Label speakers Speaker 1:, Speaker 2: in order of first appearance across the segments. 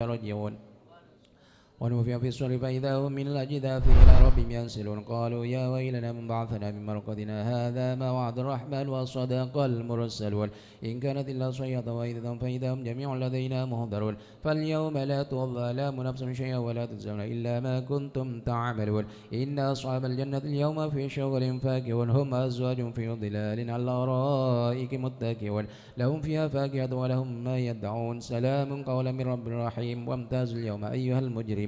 Speaker 1: يرجعون ونفخ في الصور فإذا هم من الأجداث إلى ربهم ينسلون قالوا يا ويلنا من بعثنا من مرقدنا هذا ما وعد الرحمن وصدق المرسلون إن كانت إلا صيحة واحدة فإذا هم جميع لدينا محضرون فاليوم لا تظلم نفس شيئا ولا تجزون إلا ما كنتم تعملون إن أصحاب الجنة اليوم في شغل فاكهون هم أزواج في ظلال على الأرائك متكئون لهم فيها فاكهة ولهم ما يدعون سلام قولا من رب رحيم وامتازوا اليوم أيها المجرمون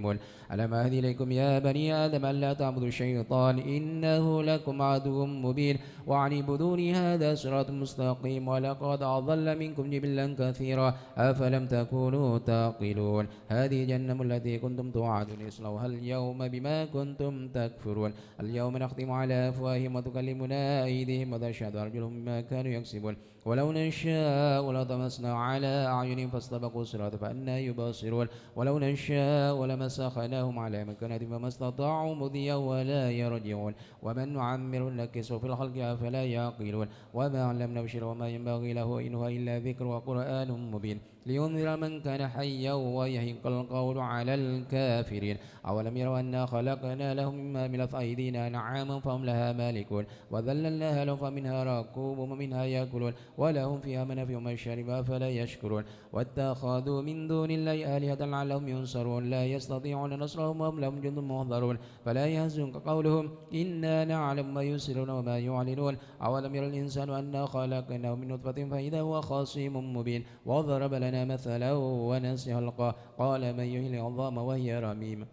Speaker 1: ألم أهد إليكم يا بني آدم ألا تعبدوا الشيطان إنه لكم عدو مبين وأن اعبدوني هذا صراط مستقيم ولقد أضل منكم جبلا كثيرا أفلم تكونوا تعقلون هذه جهنم التي كنتم توعدون اصلوها اليوم بما كنتم تكفرون اليوم نختم على أفواههم وتكلمنا أيديهم وتشهد أرجلهم بما كانوا يكسبون ولو نشاء لطمسنا على أعينهم فاستبقوا الصراط فأنى يبصرون ولو نشاء لمسخناهم على مكانتهم فما استطاعوا مضيا ولا يرجعون ومن نعمر نكسه في الخلق أفلا يعقلون وما علمنا الشر وما ينبغي له إن هو إلا ذكر وقرآن مبين لينذر من كان حيا ويحق القول على الكافرين أولم يروا أنا خلقنا لهم مما عملت أيدينا أنعاما فهم لها مالكون وذللناها لهم فمنها ركوبهم ومنها يأكلون ولهم فيها منافع ومشارب أفلا يشكرون واتخذوا من دون الله آلهة لعلهم ينصرون لا يستطيعون نصرهم وهم لهم جند محضرون فلا يحزنك قولهم إنا نعلم ما يسرون وما يعلنون أولم ير الإنسان أنا خلقناه من نطفة فإذا هو خصيم مبين وضرب لنا مثلا ونسي خلقه قال من يحيي العظام وهي رميم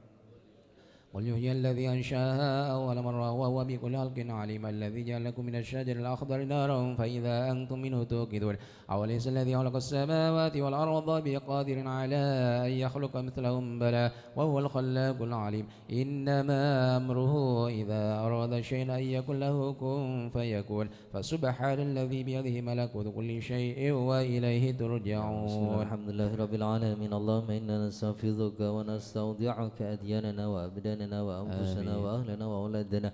Speaker 1: قل يحيي الذي أنشأها أول مرة وهو بكل خلق عليم الذي جعل لكم من الشجر الأخضر نارا فإذا أنتم منه توقدون أوليس الذي خلق السماوات والأرض بقادر على أن يخلق مثلهم بلى وهو الخلاق العليم إنما أمره إذا أراد شيئا أن يكون له كن فيكون فسبحان الذي بيده ملكوت كل شيء وإليه ترجعون.
Speaker 2: الحمد لله رب العالمين. اللهم إنا نستحفظك ونستودعك أدياننا وأبداننا وأنفسنا وأهلنا وأولادنا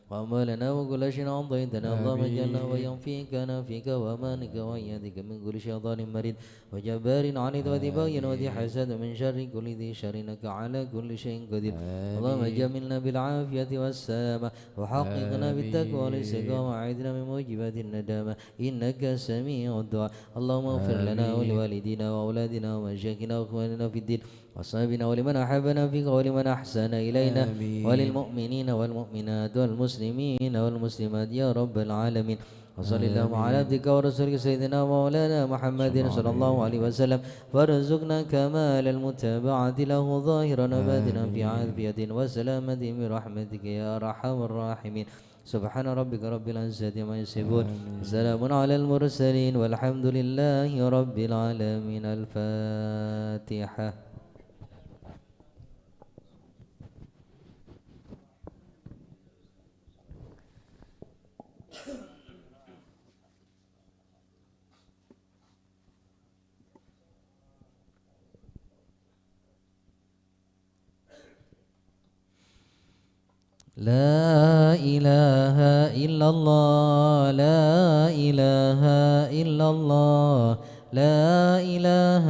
Speaker 2: وأموالنا وكل شيء أعطيتنا اللهم اجعلنا ويوم فيك نافيك وأمانك وأيدك من كل شيطان مريد وجبار عنيد وذي بغي وذي حسد من شر كل ذي شر إنك على كل شيء قدير. اللهم جملنا بالعافية والسلامة وحققنا بالتقوى والاستقامة وأعذنا من موجبات الندامة إنك سميع الدعاء. اللهم اغفر لنا ولوالدينا وأولادنا ومشايخنا وإخواننا في الدين وصحبنا ولمن أحبنا فيك ولمن أحسن إلينا وللمؤمنين والمؤمنات والمسلمين والمسلمات يا رب العالمين. وصلى اللهم على عبدك ورسولك سيدنا مولانا محمد صلى الله عليه وسلم وارزقنا كمال المتابعة له ظاهرا وباطنا في عافية وسلامة برحمتك يا أرحم الراحمين. سبحان ربك رب العزة عما يصفون سلام على المرسلين والحمد لله رب العالمين. الفاتحة. لا إله إلا الله لا إله إلا الله لا إله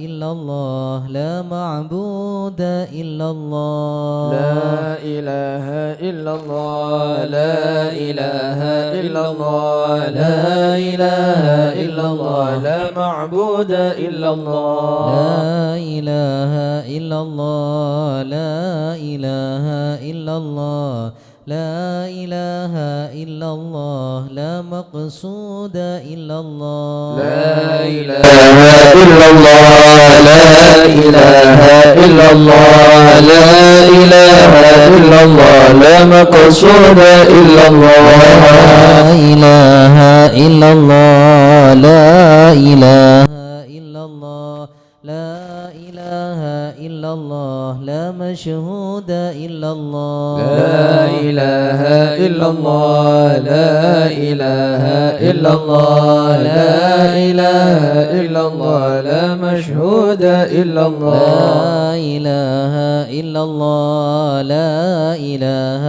Speaker 2: إلا الله لا معبود إلا الله
Speaker 3: لا إله إلا الله لا إله إلا الله لا إله إلا الله لا معبود إلا الله
Speaker 2: لا إله إلا الله لا إله إلا الله لا إله إلا الله لا مقصود إلا الله
Speaker 3: لا إله إلا الله لا إله إلا الله لا إله إلا الله لا مقصود إلا الله
Speaker 2: لا إله إلا الله لا إله إلا الله لا إله إلا الله لا مشهود إلا الله
Speaker 3: لا إله إلا الله لا إله إلا الله لا إله إلا الله لا مشهود إلا الله
Speaker 2: لا إله إلا الله لا إله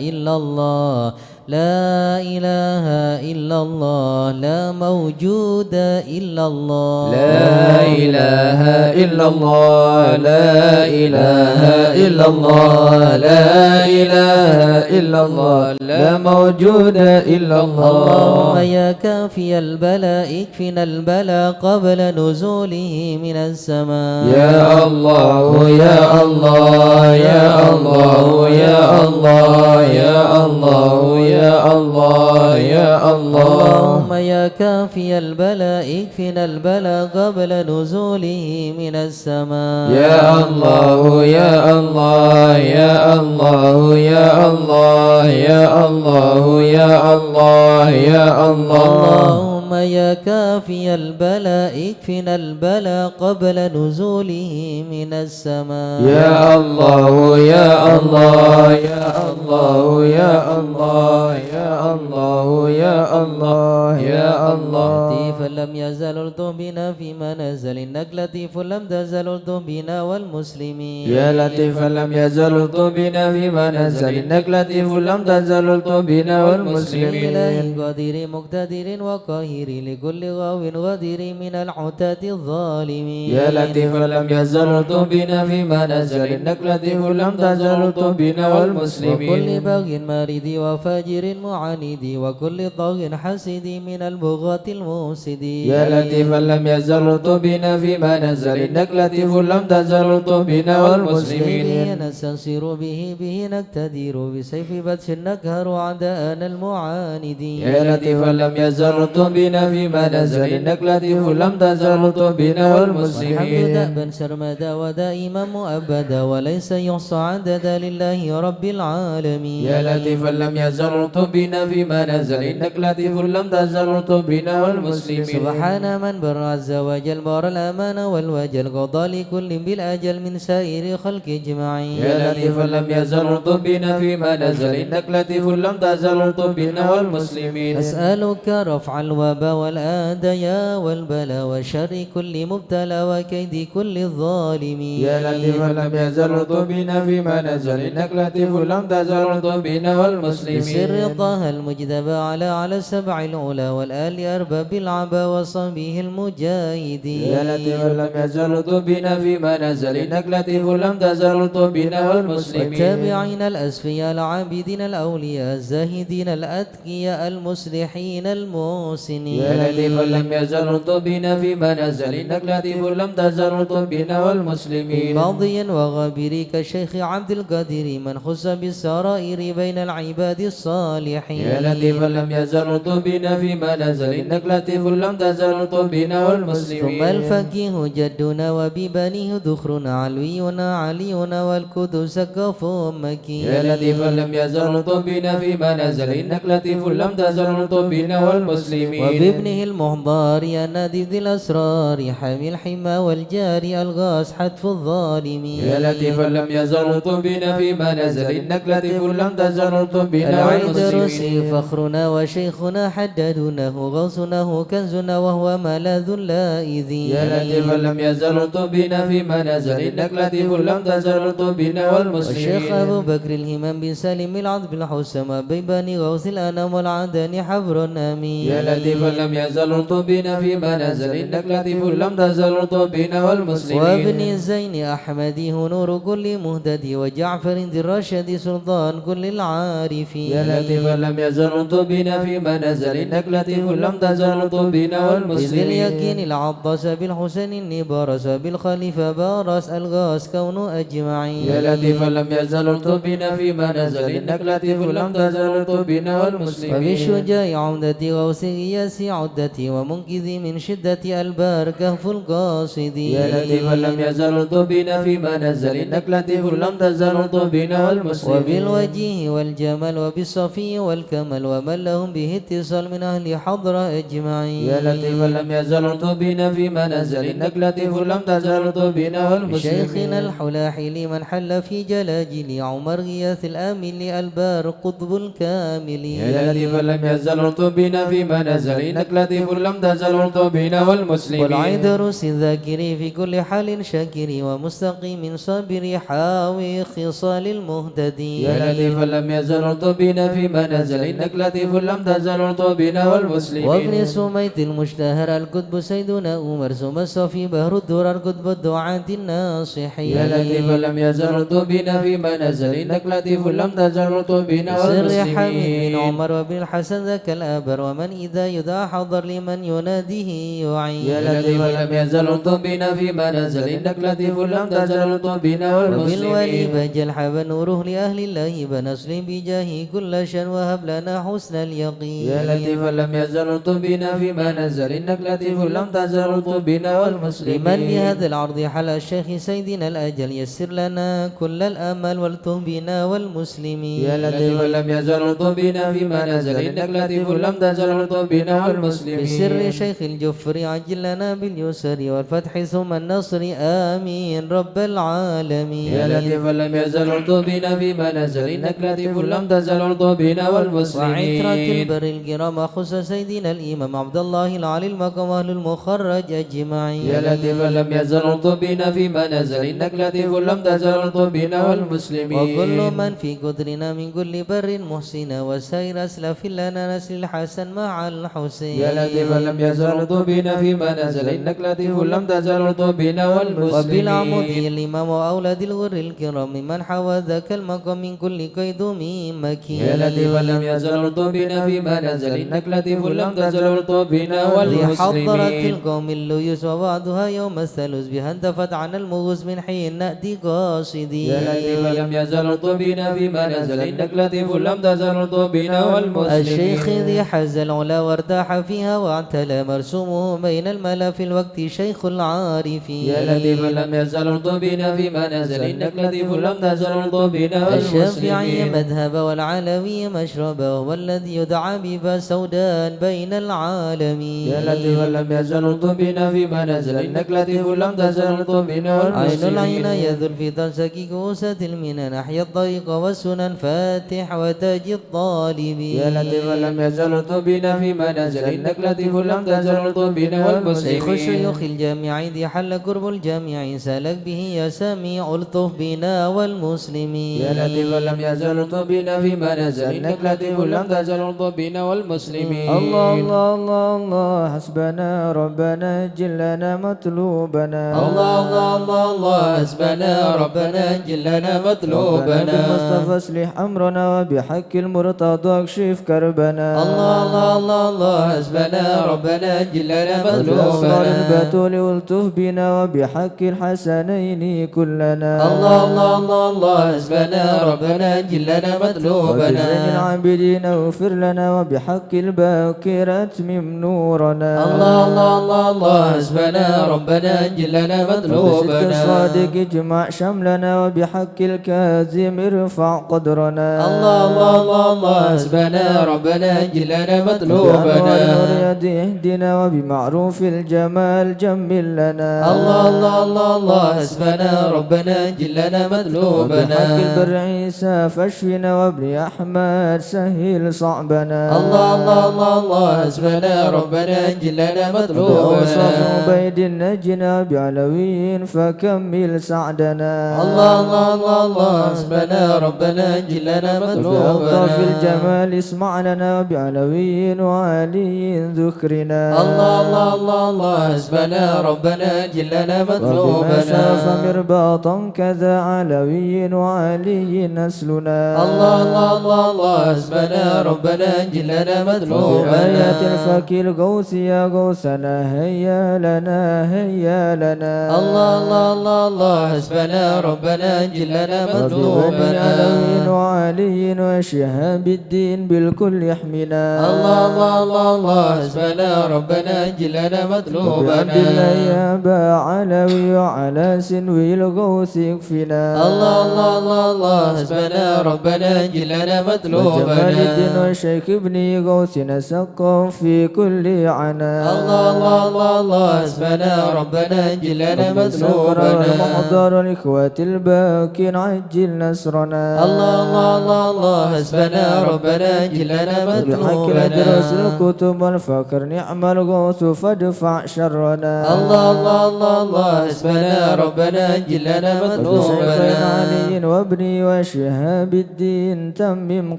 Speaker 2: إلا الله لا إله إلا الله لا موجود إلا الله
Speaker 3: لا إله إلا الله لا إله إلا الله لا إله إلا الله لا موجود إلا الله
Speaker 2: اللهم يا كافي البلاء اكفنا البلاء قبل نزوله من السماء
Speaker 3: يا الله يا الله يا الله يا الله يا الله يا الله يا الله
Speaker 2: اللهم يا كافي البلاء اكفنا البلاء قبل نزوله من السماء
Speaker 3: يا الله يا الله يا الله يا الله يا الله يا الله يا الله
Speaker 2: اللهم يا كافي البلاء اكفنا البلاء قبل نزوله من السماء
Speaker 3: يا الله يا الله يا الله يا الله يا الله يا الله يا الله
Speaker 2: لطيفا لم يزل الطف بنا فيما نزل إنك لطيف لم تزل الطف بنا والمسلمين
Speaker 3: يا لطيفا لم يزل الطف بنا فيما نزل إنك لطيف لم تزل الطف بنا والمسلمين
Speaker 2: إله قدير مقتدر وقاهر لكل غاو غدير من العتاة الظالمين
Speaker 3: يا لطيفا لم يزل الطف بنا فيما نزل إنك لطيف لم تزل الطف بنا والمسلمين
Speaker 2: وكل باغ مارد وفاجر معاند وكل طاغ حسد من البغاة المفسدين
Speaker 3: يا لطيفا لم يزل الطف بنا فيما نزل إنك لطيف لم تزل الطف بنا والمسلمين
Speaker 2: به نستنصر به نقتدر بسيف بطش نكهر أعداءنا المعاندين
Speaker 3: يا لطيفا لم يزل الطف بنا فيما نزل إنك لطيف لم تزل الطف بنا والمسلمين
Speaker 2: والحمد دأبا سرمدا ودائما مؤبدا وليس يحصى عددا لله رب العالمين
Speaker 3: يا لطيفا لم يزل الطف بنا فيما نزل إنك لطيف لم تزل الطف بنا والمسلمين
Speaker 2: سبحان من بر عز وجل بار الأمان والوجل قضى لكل بالأجل من سائر خلق اجمعين
Speaker 3: يا لطيفا لم يزل الطف بنا فيما نزل إنك لطيف لم تزل الطف بنا والمسلمين
Speaker 2: أسألك رفع الوباء والآديا والبلاء وشر كل مبتلى وكيد كل الظالمين
Speaker 3: يا لطيفا لم يزل الطف بنا فيما نزل إنك لطيف لم تزل الطف بنا والمسلمين
Speaker 2: بسر طه المجتبى على السبع الأولى والآل أرباب العبا وصحبه المجاهدين
Speaker 3: يا لطيفا لم يزل الطف بنا فيما نزل إنك لطيف لم تزل الطف بنا والمسلمين
Speaker 2: والتابعين الأسفياء العابدين الأولياء الزاهدين الأتقياء المصلحين المحسنين
Speaker 3: يا لطيفا لم يزل الطف بنا فيما نزل إنك لطيف لم تزل الطف بنا والمسلمين
Speaker 2: ماضيا وغابري كالشيخ عبد القادر من خص بالسرائر بين العباد الصالحين
Speaker 3: يا لطيفا لم يزل الطف بنا فيما نزل إنك لطيف لم تزل الطف بنا والمسلمين
Speaker 2: ثم الفقيه جدنا وببنيه ذخرنا علوينا علينا والقدس كف مكين
Speaker 3: يا لطيفا لم يزل الطف بنا فيما نزل إنك لطيف لم تزل الطف بنا والمسلمين
Speaker 2: وبابنه المحضار النادي ذي الأسرار حامي الحمى والجاري الغاز حتف الظالمين
Speaker 3: يا لطيفا لم يزل الطف بنا فيما نزل إنك لطيف لم تزل الطف بنا
Speaker 2: العيدروسي
Speaker 3: والمسلمين
Speaker 2: فخرنا وشيخنا حددونه غوثناه كنزنا وهو ملاذ اللائذين
Speaker 3: يا لطيفا لم يزل الطف بنا فيما نزل إنك لطيف لم تزل الطف بنا والمسلمين
Speaker 2: والشيخ أبو بكر الهمام بن سالم العذب الحسام بيباني غوث الأنام والعدن حبر أمين
Speaker 3: يا لطيفا لم يزل الطف بنا فيما نزل إنك لطيف لم تزل الطف بنا والمسلمين
Speaker 2: وابن زين أحمدي نور كل مهتدي وجعفر ذي الرشد سلطان كل العارفين
Speaker 3: يا لطيفا لم يزل الطف بنا فيما نزل إنك لطيف لم تزل الطف بنا
Speaker 2: إذ
Speaker 3: والمسلمين
Speaker 2: اليقين العطس بالحسن النبارس بالخليفة بارس الغاس كون أجمعين
Speaker 3: يا لطيفا لم يزل الطف بنا فيما نزل إنك لطيف لم تزل الطف بنا والمسلمين
Speaker 2: وبالشجاع عمدتي غوث غياس عدتي ومنقذي من شدة البار كهف القاصدين
Speaker 3: يا لطيفا لم يزل الطف بنا فيما نزل إنك لطيف لم تزل الطف بنا والمسلمين
Speaker 2: وبالوجيه والجمال وبالصفي والكمال ومن لهم به الاتصال من أهل حضرة أجمعين.
Speaker 3: يا لطيفا لم يزل ارتبنا فيما نزل إنك لطيف لم تزل ارتبنا والمسلمين.
Speaker 2: شيخنا الحلاحي لمن حل في جلاجل عمر غياث الآمل البار قطب الكامل.
Speaker 3: يا لطيفا لم يزل ارتبنا فيما نزل إنك لطيف لم تزل ارتبنا والمسلمين.
Speaker 2: والعيدروس الذاكري في كل حال شاكر ومستقيم صابر حاوي خصال المهتدين.
Speaker 3: يا لطيفا لم يزل ارتبنا فيما نزل إنك لطيف لم تزل ارتبنا والمسلمين.
Speaker 2: وابن سميت المشتهر الكتب سيدنا عمر ثم الصفي بهر الدرر كتب الدعاة الناصحين.
Speaker 3: يا لطيفا لم يزل ارتبنا فيما نزل إنك لطيف لم تزل ارتبنا
Speaker 2: سر
Speaker 3: والمسلمين.
Speaker 2: حميد بن عمر وابن الحسن ذاك الأبر ومن إذا يدعى حضر لمن يناديه يعين.
Speaker 3: يا لطيفا لم يزل ارتبنا فيما نزل إنك لطيف لم تزل ارتبنا والمسلمين.
Speaker 2: وبالولي بجل حب نوره لأهل الله بنسلم بجاهه كل شان وهب لنا حسن اليقين.
Speaker 3: يا لطيفا لم يزل ارتبنا فيما نزل إنك لطيف لم تزل ارتبنا والمسلمين.
Speaker 2: لمن بهذا العرض حل الشيخ سيدنا الأجل يسر لنا كل الأمل والتوب بنا والمسلمين.
Speaker 3: يا لطيفا لم يزل ارتبنا فيما نزل إنك لطيف لم تزل ارتبنا والمسلمين.
Speaker 2: بسر شيخ الجفر عجل لنا باليسر والفتح ثم النصر آمين رب العالمين.
Speaker 3: يا لطيفا لم يزل ارتبنا فيما نزل إنك لطيف لم تزل ارتبنا والمسلمين.
Speaker 2: وعترة البر الكرام خص سيدنا الإمام عبد الله العلي المقام أهل المخرج أجمعين.
Speaker 3: يا لطيفا لم يزل ارتبنا فيما نزل إنك لطيف لم تزل ارتبنا والمسلمين.
Speaker 2: وكل من في قدرنا من كل بر محسن وسائر أسلف لنا نسل الحسن مع الحسين.
Speaker 3: يا لطيفا لم يزل ارتبنا فيما نزل إنك لطيف لم تزل ارتبنا والمسلمين.
Speaker 2: وبالعمودي الإمام وأولاد الغر الكرام من حوى ذاك المقام من كل قيد من مكين.
Speaker 3: يا لطيفا لم يزل ارتبنا فيما نزل إنك لطيف لم تزل ارتبنا والمسلمين.
Speaker 2: لحضرت القوم الليوس ووعدها يوم الثالوث بها انتفت عن المغوص من حين نأتي قاصدين.
Speaker 3: يا لطيفا لم يزل ارتبنا فيما نزل إنك لطيف لم تزل ارتبنا والمسلمين.
Speaker 2: الشيخ ذي حز العلا وارتاح فيها واعتلى مرسومه بين الملا في الوقت شيخ العارفين.
Speaker 3: يا لطيفا لم يزل ارتبنا فيما نزل إنك لطيف لم تزل ارتبنا والمسلمين.
Speaker 2: الشافعي مذهب والعلوي مشرب وهو الذي يدعى ببا سودان بين العالمين.
Speaker 3: يا لطيفا لم يزل ارتبنا فيما نزل إنك لطيف لم تزل ارتبنا والمسلمين.
Speaker 2: عين العين يذل في تنسك كوسة المنن أحيا الطريق والسنن فاتح وتاج الطالبين.
Speaker 3: يا لطيفا لم يزل ارتبنا فيما نزل إنك لطيف لم تزل ارتبنا والمسلمين.
Speaker 2: شيخ الشيوخ الجامع ذي حل قرب الجامع سلك به يا سميع الطف بنا والمسلمين.
Speaker 3: يا لطيفا لم يزل ارتبنا فيما نزل إنك لطيف لم تزل ارتبنا والمسلمين.
Speaker 4: الله الله الله الله حسبنا ربنا جلنا مطلوبنا.
Speaker 3: الله الله الله الله حسبنا ربنا جلنا مطلوبنا.
Speaker 4: بالمصطفى اصلح أمرنا وبحق المرتضى اكشف كربنا.
Speaker 3: الله الله الله الله حسبنا ربنا جلنا
Speaker 4: بأسرار
Speaker 3: مطلوبنا.
Speaker 4: البتول والتف بنا وبحق الحسنين كلنا.
Speaker 3: الله الله الله الله حسبنا ربنا جلنا مطلوبنا.
Speaker 4: وبزين العابدين اغفر لنا وبحق الباكرة اتمم نورنا.
Speaker 3: الله الله الله الله حسبنا ربنا جلنا
Speaker 4: وبصدق
Speaker 3: مطلوبنا.
Speaker 4: الصادق اجمع شملنا وبحق الكاظم ارفع قدرنا.
Speaker 3: الله الله الله الله حسبنا ربنا جلنا مطلوبنا.
Speaker 4: بأنوار اليد اهدنا وبمعروف الجمال جمل لنا.
Speaker 3: الله الله الله الله حسبنا ربنا جلنا مطلوبنا.
Speaker 4: وبحق البر عيسى فاشفنا وابن أحمد سهل صعبنا.
Speaker 3: الله الله الله الله حسبنا ربنا جلنا
Speaker 4: بأوصاف
Speaker 3: مطلوبنا.
Speaker 4: عبيد نجنا بعلوي فكمل سعدنا.
Speaker 3: الله الله الله الله حسبنا ربنا جلنا
Speaker 4: بأوصاف
Speaker 3: مطلوبنا.
Speaker 4: الجمال اسمع لنا بعلوي وعلي ذكرنا.
Speaker 3: الله الله الله الله حسبنا ربنا جلنا
Speaker 4: وبما
Speaker 3: مطلوبنا.
Speaker 4: شاف مرباطا كذا علوي وعلي نسلنا.
Speaker 3: الله الله الله الله حسبنا ربنا جلنا مطلوبنا.
Speaker 4: وبآيات الفكي الغوث يا غوثنا هيا لنا هيا لنا.
Speaker 3: الله الله الله الله حسبنا ربنا جلنا
Speaker 4: وببني
Speaker 3: مطلوبنا.
Speaker 4: علوي وعلي وشهاب الدين بالكل يحمنا.
Speaker 3: الله الله الله الله حسبنا ربنا جلنا
Speaker 4: وبعبد
Speaker 3: مطلوبنا.
Speaker 4: الله يا با علوي وعلى سنوي الغوث يكفنا.
Speaker 3: الله الله الله الله حسبنا ربنا جلنا
Speaker 4: وجمال الدين
Speaker 3: مطلوبنا.
Speaker 4: والشيخ ابن بابن غوث سقا في كل عنا.
Speaker 2: الله الله الله الله حسبنا ربنا جلنا مطلوبنا.
Speaker 4: المحضر الإخوة الباكين عجل نصرنا.
Speaker 2: الله الله الله الله حسبنا ربنا جلنا مطلوبنا.
Speaker 4: بحق درس الكتب والفقر نعم الغوث فادفع شرنا.
Speaker 2: الله الله الله الله حسبنا ربنا جلنا مطلوبنا.
Speaker 4: علي وابني وشهاب الدين تمم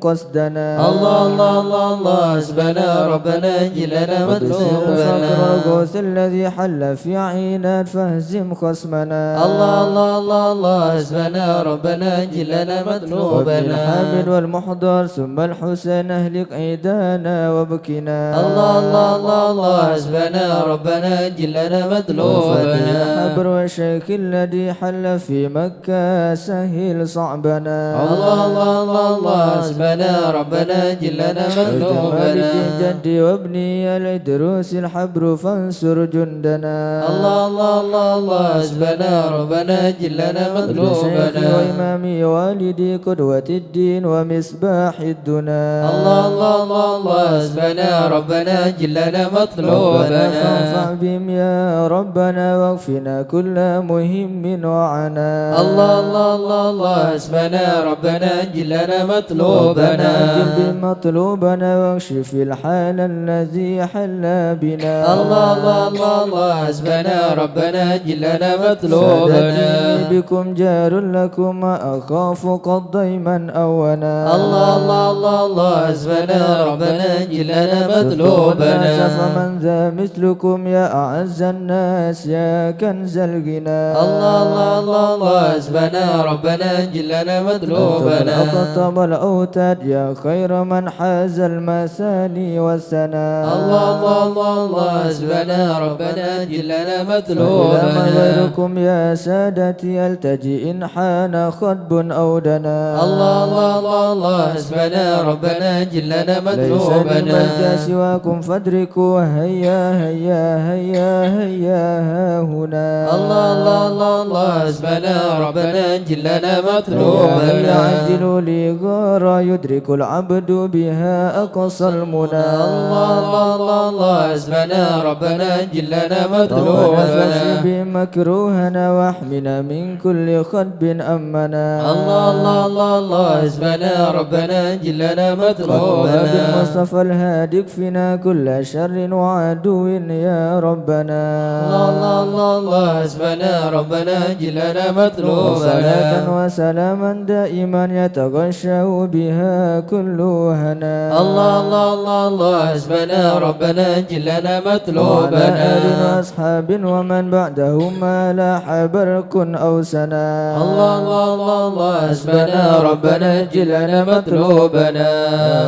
Speaker 4: قصدنا.
Speaker 2: الله الله الله الله حسبنا ربنا جلنا مطلوبنا.
Speaker 4: الغوث الذي حل في عينات فاهزم خصمنا.
Speaker 2: الله الله الله الله حسبنا ربنا جلنا مطلوبنا.
Speaker 4: الحامد والمحضر ثم الحسين اهلك عيدانا وبكنا.
Speaker 2: الله الله الله الله حسبنا ربنا جلنا مطلوبنا.
Speaker 4: الحبر والشيخ الذي حل في مكة سهل صعبنا.
Speaker 2: الله الله الله الله حسبنا ربنا جلنا مطلوبنا.
Speaker 4: جدي وابني الإدروس الحبر فانصر جندنا.
Speaker 2: الله الله الله الله حسبنا ربنا جلنا مطلوبنا.
Speaker 4: وإمامي والدي قدوة الدين ومصباح الدنا.
Speaker 2: الله الله الله الله حسبنا ربنا جلنا مطلوبنا.
Speaker 4: فانفع بهم يا ربنا واكفنا كل مهم وعنا.
Speaker 2: الله الله الله الله حسبنا ربنا جلنا مطلوبنا.
Speaker 4: جل مطلوبنا واكشف الحال الذي حل بنا.
Speaker 2: الله الله الله الله حسبنا ربنا جلنا مطلوبنا.
Speaker 4: بكم جار لكم أخاف قد ضيما أونا.
Speaker 2: الله الله الله الله حسبنا ربنا جلنا مطلوبنا.
Speaker 4: فمن ذا مثلكم يا أعز الناس يا كنز الغنى.
Speaker 2: الله الله الله الله حسبنا ربنا جلنا مطلوبنا.
Speaker 4: أقطب الأوتاد يا خير من حاز المثاني والثناء.
Speaker 2: الله الله الله الله حسبنا ربنا جلنا مطلوبنا.
Speaker 4: غيركم يا سادتي التجي إن حان خطب أو دنا.
Speaker 2: الله الله الله الله حسبنا ربنا جلنا
Speaker 4: ليس
Speaker 2: مطلوبنا.
Speaker 4: لملجأ سواكم فادركوا هيا هيا هيا هيا ها هنا.
Speaker 2: الله الله الله الله حسبنا ربنا جلنا مطلوبنا.
Speaker 4: يعجل لي غارة يدرك العبد بها أقصى المنى.
Speaker 2: الله الله الله الله حسبنا ربنا جلنا مطلوبنا.
Speaker 4: بمكروهنا واحمنا من كل خدب أمنا.
Speaker 2: الله الله الله الله حسبنا ربنا جلنا مطلوبنا.
Speaker 4: بالمصطفى الهادي اكفنا كل شر وعدو يا ربنا.
Speaker 2: الله الله الله الله حسبنا ربنا جلنا مطلوبنا.
Speaker 4: صلاة وسلاما دائما يتغشى بها كل هنا.
Speaker 2: الله الله الله الله حسبنا ربنا جلنا مطلوبنا.
Speaker 4: وعلى آل وأصحاب ومن بعدهم ما لاح برق أو سنا.
Speaker 2: الله الله الله الله حسبنا ربنا جلنا مطلوبنا.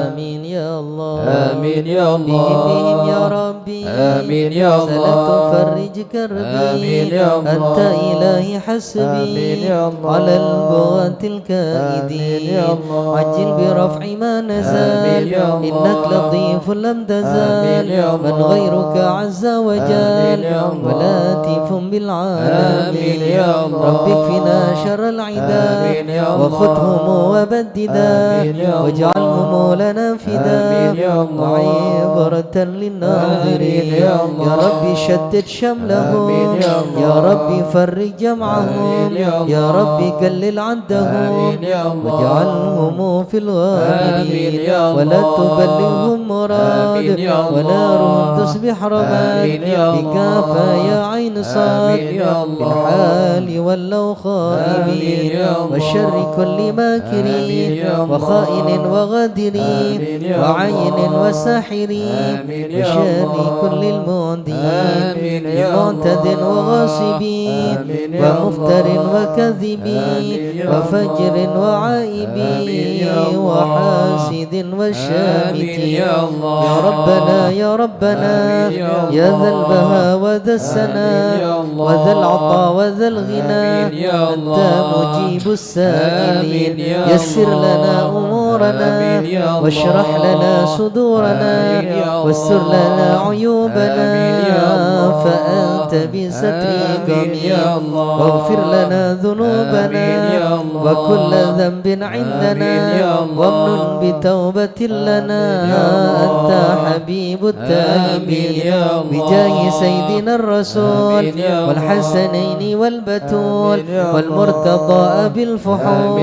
Speaker 2: آمين يا الله.
Speaker 3: آمين يا الله.
Speaker 2: بهم يا ربي.
Speaker 3: آمين يا الله.
Speaker 2: سلام فرج كربي.
Speaker 3: آمين يا الله.
Speaker 2: أنت إلهي حسبي.
Speaker 3: آمين يا الله.
Speaker 2: على البوات الكائدين.
Speaker 3: آمين يا الله.
Speaker 2: عجل برفع ما نزال.
Speaker 3: آمين يا الله.
Speaker 2: إنك لطيف لم تزال.
Speaker 3: آمين يا الله.
Speaker 2: من غيرك عز وجل.
Speaker 3: آمين يا الله.
Speaker 2: ولطيف بالعالمين.
Speaker 3: آمين يا الله.
Speaker 2: رب اكفنا شر العدا.
Speaker 3: آمين يا الله.
Speaker 2: وخذهم وبددا.
Speaker 3: آمين يا الله.
Speaker 2: واجعلهم لنا فدا.
Speaker 3: آمين يا الله.
Speaker 2: وعبرة للناظرين.
Speaker 3: آمين يا الله.
Speaker 2: يا رب شتت شملهم.
Speaker 3: آمين يا الله.
Speaker 2: يا رب فرج جمعهم.
Speaker 3: آمين يا الله.
Speaker 2: يا رب قلل عدهم.
Speaker 3: آمين يا الله.
Speaker 2: واجعلهم في
Speaker 3: آمين
Speaker 2: الغابرين.
Speaker 3: يا الله.
Speaker 2: ولا تبلغهم مراد.
Speaker 3: آمين يا الله.
Speaker 2: ونارهم تصبح رماد.
Speaker 3: آمين يا الله.
Speaker 2: بكافى يا عين صاد.
Speaker 3: آمين يا الله.
Speaker 2: بالحال ولو خائبين.
Speaker 3: آمين يا الله.
Speaker 2: وشر كل ماكرين.
Speaker 3: آمين يا الله.
Speaker 2: وخائن وغادرين.
Speaker 3: آمين يا
Speaker 2: وعين
Speaker 3: الله.
Speaker 2: وساحرين.
Speaker 3: آمين يا
Speaker 2: وشر
Speaker 3: الله.
Speaker 2: كل المعدين.
Speaker 3: آمين يا
Speaker 2: بمعتد
Speaker 3: الله.
Speaker 2: وغاصبين.
Speaker 3: آمين يا
Speaker 2: ومفتر
Speaker 3: الله.
Speaker 2: وكذبين.
Speaker 3: آمين يا
Speaker 2: وفجر
Speaker 3: الله.
Speaker 2: وعائبين.
Speaker 3: آمين يا الله.
Speaker 2: وحاسد وشامتين.
Speaker 3: آمين يا الله.
Speaker 2: يا ربنا يا ربنا.
Speaker 3: آمين يا
Speaker 2: يا ذا
Speaker 3: الله.
Speaker 2: البهاء وذا السناء.
Speaker 3: آمين يا الله.
Speaker 2: وذا العطاء وذا الغنى.
Speaker 3: آمين يا
Speaker 2: أنت
Speaker 3: الله.
Speaker 2: مجيب السائلين.
Speaker 3: آمين يا
Speaker 2: يسر
Speaker 3: الله.
Speaker 2: لنا أمورنا.
Speaker 3: آمين يا الله.
Speaker 2: واشرح لنا صدورنا واستر لنا عيوبنا فأنت بسترك واغفر لنا ذنوبنا وكل ذنب عندنا وامنن بتوبة لنا أنت حبيب التائبين بجاه سيدنا الرسول والحسنين والبتول والمرتضى بالفحول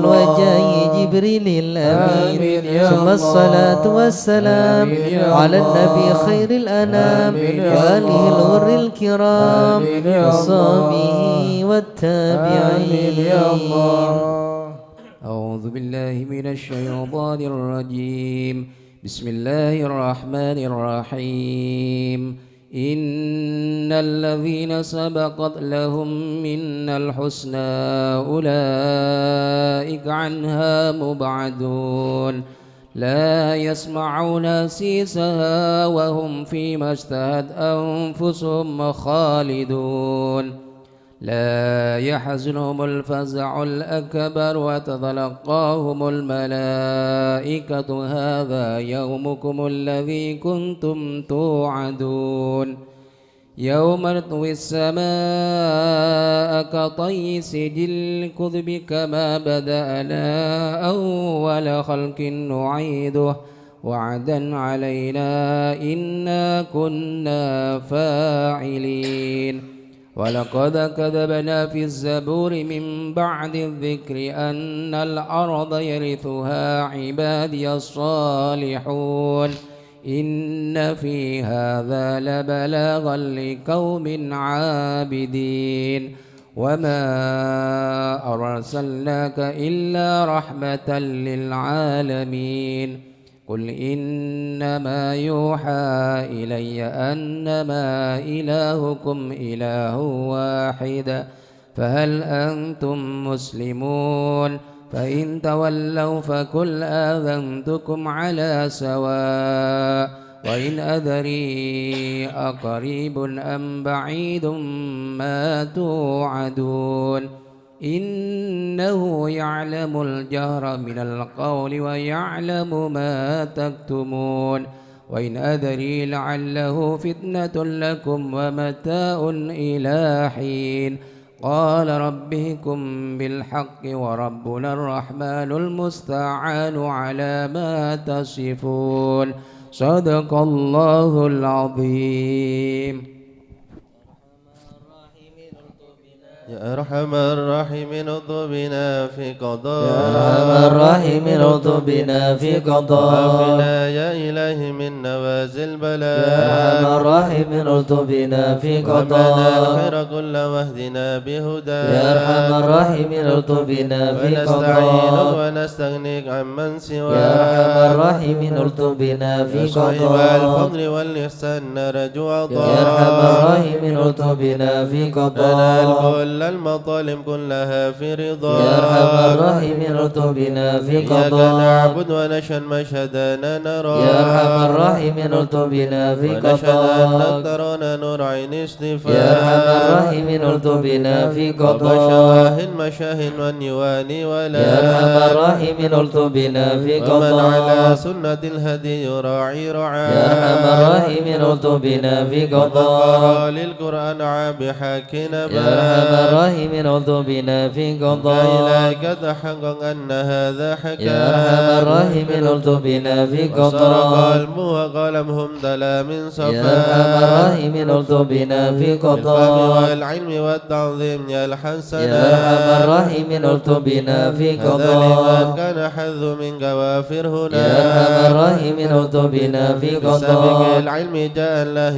Speaker 2: وجاه جبريل الأمين ثم الصلاة والسلام على النبي خير الأنام وآله الغر الكرام وصحبه والتابعين.
Speaker 1: أعوذ بالله من الشيطان الرجيم. بسم الله الرحمن الرحيم. إن الذين سبقت لهم منا الحسنى أولئك عنها مبعدون لا يسمعون سيسها وهم فيما اشتهت أنفسهم خالدون لا يحزنهم الفزع الأكبر وتتلقاهم الملائكة هذا يومكم الذي كنتم توعدون يوم نطوي السماء كطي سجل الكذب كما بدأنا أول خلق نعيده وعدا علينا إنا كنا فاعلين ولقد كذبنا في الزبور من بعد الذكر أن الأرض يرثها عبادي الصالحون إن في هذا لبلاغا لقوم عابدين وما أرسلناك إلا رحمة للعالمين قل إنما يوحى إلي أنما إلهكم إله واحد فهل أنتم مسلمون فإن تولوا فقل آذنتكم على سواء وإن أدري أقريب أم بعيد ما توعدون إنه يعلم الجهر من القول ويعلم ما تكتمون وإن أدري لعله فتنة لكم ومتاع إلى حين قال ربكم بالحق وربنا الرحمن المستعان على ما تصفون صدق الله العظيم.
Speaker 5: يا أرحم الراحمين اطبنا في قضاء
Speaker 2: يا أرحم الراحمين اطبنا في قضاء
Speaker 5: عافنا يا إلهي من نوازل البلاء
Speaker 2: يا أرحم الراحمين اطبنا في
Speaker 5: وهبنا
Speaker 2: قضاء
Speaker 5: الخير كل واهدنا بهدى
Speaker 2: يا أرحم الراحمين اطبنا في
Speaker 5: ونستعينك
Speaker 2: قضاء
Speaker 5: ونستغنيك عمن سواك
Speaker 2: يا أرحم الراحمين اطبنا في
Speaker 5: صاحب
Speaker 2: قضاء
Speaker 5: الفضل والإحسان نرجو عطاء
Speaker 2: يا أرحم الراحمين اطبنا في
Speaker 5: ننال
Speaker 2: قضاء
Speaker 5: كل المطالب كلها في رضاك
Speaker 2: يا أرحم الراحمين ارتبنا في
Speaker 5: إياك
Speaker 2: قضاء
Speaker 5: نعبد ونشهد مشهدنا نراك
Speaker 2: يا أرحم الراحمين ارتبنا في
Speaker 5: ونشهد
Speaker 2: قضاء
Speaker 5: أنك ترانا نور عين استفاء
Speaker 2: يا أرحم الراحمين ارتبنا في قضاء
Speaker 5: وبشواهن مشاهن والنواني ولا
Speaker 2: يا أرحم الراحمين ارتبنا في
Speaker 5: ومن على
Speaker 2: قضاء
Speaker 5: سنة الهدي يراعي رعاه
Speaker 2: يا أرحم الراحمين ارتبنا في قضاء
Speaker 5: وقرأ للقرآن عابحك نبا
Speaker 2: يا أرحم الراحمين ارتبنا في قضاء
Speaker 5: إليك تحقق أن هذا حكا
Speaker 2: يا أرحم الراحمين ارتبنا في
Speaker 5: وصار
Speaker 2: قضاء
Speaker 5: قلبه وقلمهم دلا من صفا
Speaker 2: يا أرحم الراحمين ارتبنا في
Speaker 5: بالفهم
Speaker 2: قضاء
Speaker 5: والعلم والتعظيم يا الحسنا
Speaker 2: يا أرحم الراحمين ارتبنا في
Speaker 5: هذا لمن
Speaker 2: قضاء
Speaker 5: كان حظ من قوافر هنا
Speaker 2: يا أرحم الراحمين ارتبنا في
Speaker 5: بسابق
Speaker 2: قضاء
Speaker 5: العلم جاء الله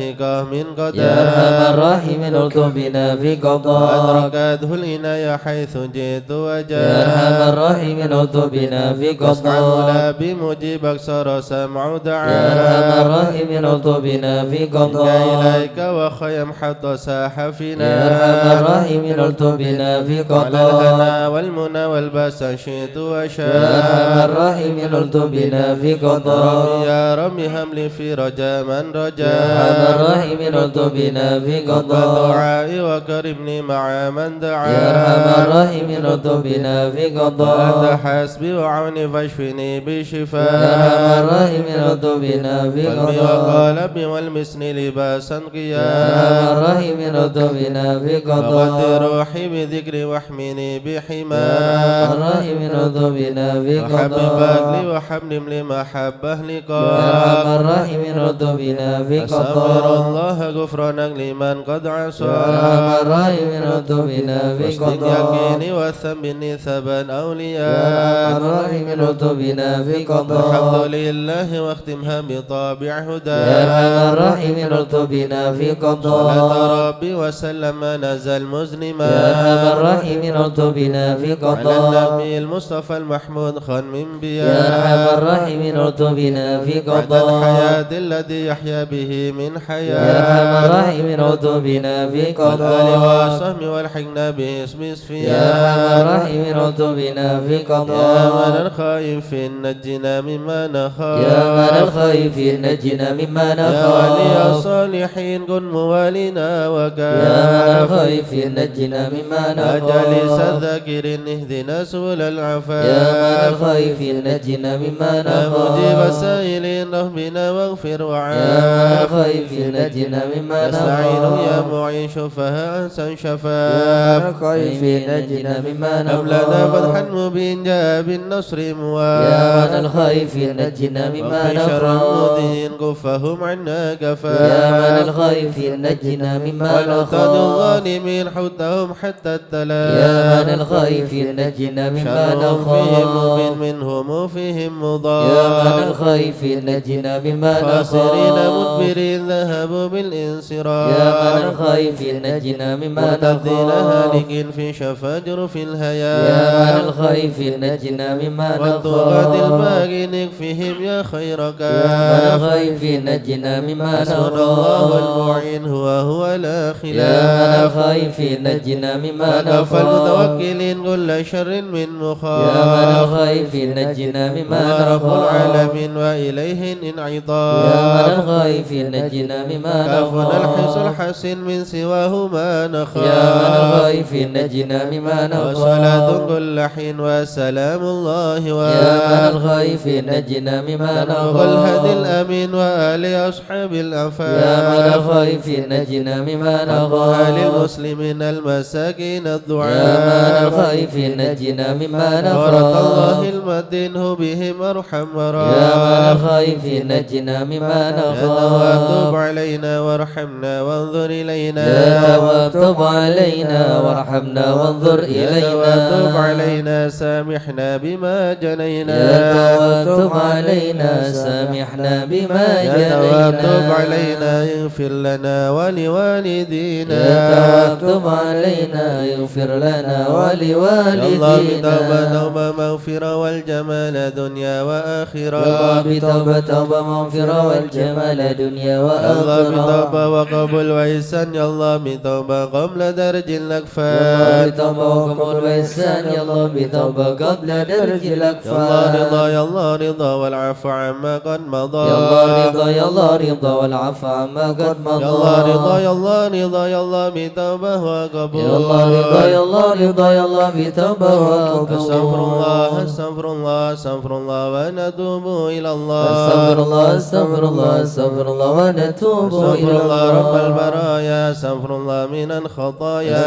Speaker 5: من قدر
Speaker 2: يا أرحم الراحمين ارتبنا في قضاء
Speaker 5: أدركته العناية حيث جئت وجاء
Speaker 2: يا أرحم الراحمين ارتبنا في
Speaker 5: واسمع
Speaker 2: قضاء
Speaker 5: لا بمجيبك صار سمع دعاء
Speaker 2: يا أرحم الراحمين ارتبنا في قضاء
Speaker 5: إليك وخيم حتى ساح فينا
Speaker 2: يا أرحم الراحمين ارتبنا في
Speaker 5: على
Speaker 2: قضاء
Speaker 5: الهنا والمنى والباس شئت وشاء
Speaker 2: يا أرحم الراحمين ارتبنا في قضاء
Speaker 5: ربي يا ربي هملي في رجاء من
Speaker 2: يا
Speaker 5: رجاء
Speaker 2: أرحم الراحمين ارتبنا في
Speaker 5: قبل
Speaker 2: قضاء
Speaker 5: دعائي وكرمني مع من دعا
Speaker 2: يا أرحم الراحمين ارض بنا في قضاء
Speaker 5: وأنت حسبي وعوني فاشفني بشفاء
Speaker 2: يا أرحم الراحمين ارض بنا في
Speaker 5: قلبي
Speaker 2: قضاء
Speaker 5: وقالبي والمسن لباسا
Speaker 2: يا أرحم
Speaker 5: قيام
Speaker 2: الراحمين ارض بنا في
Speaker 5: فغد
Speaker 2: قضاء
Speaker 5: روحي بذكري واحمني
Speaker 2: يا أرحم
Speaker 5: بحماه
Speaker 2: الراحمين ارض بنا في
Speaker 5: وحبب
Speaker 2: قضاء
Speaker 5: أهلي وحملم لمحبة
Speaker 2: يا
Speaker 5: لقاء
Speaker 2: أرحم الراحمين ارض بنا في
Speaker 5: أستغفر
Speaker 2: قضاء
Speaker 5: الله غفرانك لمن قد عصى
Speaker 2: يا أرحم الراحمين ارض بنا في
Speaker 5: واصدق
Speaker 2: قضاء
Speaker 5: يقيني وثبني ثبا
Speaker 2: يا
Speaker 5: أولياء
Speaker 2: أرحم الراحمين ارض بنا في قضاء
Speaker 5: الحمد لله واختمها بطابع هدى
Speaker 2: يا أرحم الراحمين ارض بنا في قضاء
Speaker 5: صلاة ربي وسلم ما نزل مزنما
Speaker 2: يا أرحم الراحمين ارض بنا في
Speaker 5: على
Speaker 2: قضاء
Speaker 5: النبي المصطفى المحمود خان من بيا
Speaker 2: يا أرحم الراحمين ارض بنا في
Speaker 5: بعد
Speaker 2: قضاء
Speaker 5: الحياة الذي يحيا به من
Speaker 2: يا
Speaker 5: حياة
Speaker 2: أرحم الراحمين ارض بنا في
Speaker 5: والآل
Speaker 2: قضاء
Speaker 5: وصحبه والحقنا باسم
Speaker 2: يا
Speaker 5: اسفياء
Speaker 2: أرحم الراحمين ارض بنا في
Speaker 5: يا من
Speaker 2: قضاء
Speaker 5: الخائف نجنا مما نخاف
Speaker 2: يا من الخائفين نجنا مما
Speaker 5: يا ولي
Speaker 2: نخاف
Speaker 5: الصالحين كن موالينا
Speaker 2: يا من
Speaker 5: وكاف
Speaker 2: الخائفين نجنا مما
Speaker 5: يا جالس
Speaker 2: نخاف
Speaker 5: الذاكرين اهدنا سبل
Speaker 2: يا من
Speaker 5: العفاف
Speaker 2: الخائفين نجنا مما
Speaker 5: يا مجيب
Speaker 2: نخاف
Speaker 5: السائلين ربنا واغفر
Speaker 2: يا من
Speaker 5: وعاف
Speaker 2: الخائفين نجنا مما
Speaker 5: نستعين يا
Speaker 2: نخاف
Speaker 5: معين شفها أنسا
Speaker 4: يا
Speaker 5: شفاف
Speaker 4: الخائفين
Speaker 2: نجنا مما
Speaker 5: هب لنا فتحا
Speaker 2: نخاف
Speaker 5: مبين جاء بالنصر
Speaker 2: يا
Speaker 5: مواف
Speaker 2: من الخائفين نجنا مما
Speaker 5: وفي شر
Speaker 2: نخاف
Speaker 5: المؤذين كفهم عنا
Speaker 2: يا من
Speaker 5: كفاف
Speaker 2: الخائفين نجنا مما
Speaker 5: ولا تد
Speaker 2: نخاف
Speaker 5: الظالمين حوتهم حتى
Speaker 2: يا
Speaker 5: التلاف
Speaker 2: من الخائفين نجنا مما
Speaker 5: شرهم فيهم
Speaker 2: نخاف
Speaker 5: مبين منهم فيهم
Speaker 2: يا من
Speaker 5: مضاف
Speaker 2: الخائفين نجنا مما
Speaker 5: خاسرين
Speaker 2: نخاف
Speaker 5: مدبرين ذهبوا
Speaker 2: يا من
Speaker 5: بالانصراف
Speaker 2: الخائفين نجنا مما
Speaker 5: مرتدين
Speaker 2: نخاف
Speaker 5: هالكين في شفاجر في
Speaker 2: يا من
Speaker 5: الهيام
Speaker 2: الخائفين نجنا مما
Speaker 5: والطغاة
Speaker 2: نخاف
Speaker 5: الباغي نكفهم يا خير
Speaker 2: يا من
Speaker 5: كاف
Speaker 2: الخائفين نجنا مما
Speaker 5: حسبنا الله
Speaker 2: نخاف
Speaker 5: المعين هو لا
Speaker 2: يا من
Speaker 5: خلاف
Speaker 2: الخائفين نجنا مما
Speaker 5: وكفى
Speaker 2: نخاف
Speaker 5: المتوكلين كل شر من
Speaker 2: يا من
Speaker 5: مخاف
Speaker 2: الخائفين نجنا مما
Speaker 5: ورب
Speaker 2: نخاف
Speaker 5: العالمين وإليه
Speaker 2: يا من
Speaker 5: انعطاف
Speaker 2: الخائفين نجنا مما
Speaker 5: كافنا الحس
Speaker 2: نخاف
Speaker 5: الحسن من سواه ما
Speaker 2: يا من
Speaker 5: نخاف
Speaker 2: الخائفين نجنا مما
Speaker 5: وصلاة
Speaker 2: نخاف
Speaker 5: كل حين وسلام الله
Speaker 2: يا من
Speaker 5: وآله
Speaker 2: الخائفين نجنا مما
Speaker 5: والهدي
Speaker 2: نخاف
Speaker 5: الأمين وآل أصحاب
Speaker 2: يا من
Speaker 5: الأفاف
Speaker 2: الخائفين نجنا مما
Speaker 5: وآل
Speaker 2: نخاف
Speaker 5: المسلمين المساكين
Speaker 2: يا من
Speaker 5: الضعاف
Speaker 2: الخائفين نجنا مما
Speaker 5: ورد الله
Speaker 2: نخاف
Speaker 5: المدين بهم أرحم
Speaker 2: يا من
Speaker 5: وراف
Speaker 2: الخائفين نجنا مما
Speaker 5: يا تواب
Speaker 2: نخاف
Speaker 5: علينا وارحمنا وانظر إلينا
Speaker 2: يا تواب تب علينا وارحمنا وانظر
Speaker 5: يا تواب
Speaker 2: إلينا
Speaker 5: علينا سامحنا بما جنينا
Speaker 2: يا تواب تب علينا سامحنا بما
Speaker 5: يا تواب
Speaker 2: جنينا
Speaker 5: علينا يغفر لنا ولوالدينا
Speaker 2: يا تواب تب علينا يغفر لنا
Speaker 5: الله بتوبة
Speaker 2: ولوالدينا
Speaker 5: توبة مغفرة والجمال دنيا وآخرة
Speaker 2: يا بتوبة توبة مغفرة والجمال دنيا
Speaker 5: الله
Speaker 2: وآخرة
Speaker 5: بتوبة وقبول وإحسان يا الله بتوبة قبل درج
Speaker 2: يا الله
Speaker 5: الأكفاء
Speaker 2: بتوبة وقبول وإحسان يا الله بتوبة قبل درج
Speaker 5: يا الله
Speaker 2: الأكفاء
Speaker 5: رضا يا الله رضا والعفو عما قد مضى
Speaker 2: يا الله رضا يا الله رضا والعفو عما قد مضى
Speaker 5: يا الله رضا يا الله رضا يا الله بتوبة وقبول
Speaker 2: يا الله رضا يا الله رضا يا الله بتوبة
Speaker 5: استغفر الله
Speaker 2: وقبول
Speaker 5: استغفر الله استغفر الله ونتوب إلى الله
Speaker 2: استغفر الله استغفر الله استغفر الله ونتوب
Speaker 5: استغفر
Speaker 2: إلى
Speaker 5: الله رب
Speaker 2: الله
Speaker 5: البرايا استغفر الله من
Speaker 2: استغفر
Speaker 5: الخطايا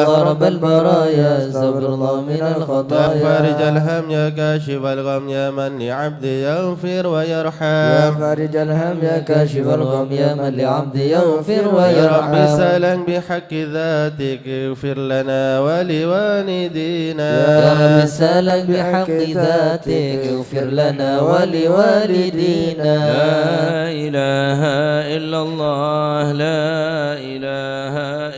Speaker 2: الله رب البرايا استغفر الله من
Speaker 5: يا
Speaker 2: الخطايا
Speaker 5: فارج الهم يا كاشف الغم يا من لعبدي يغفر
Speaker 4: يا
Speaker 5: ويرحم
Speaker 4: فارج الهم
Speaker 2: يا كاشف الغم يا من لعبدي يغفر
Speaker 5: يا رب
Speaker 2: ويرحم
Speaker 5: سلام بحق ذاتك اغفر لنا ولوالدينا
Speaker 2: يا رب سالك بحق ذاتك اغفر لنا ولوالدينا
Speaker 1: لا إله إلا الله لا إله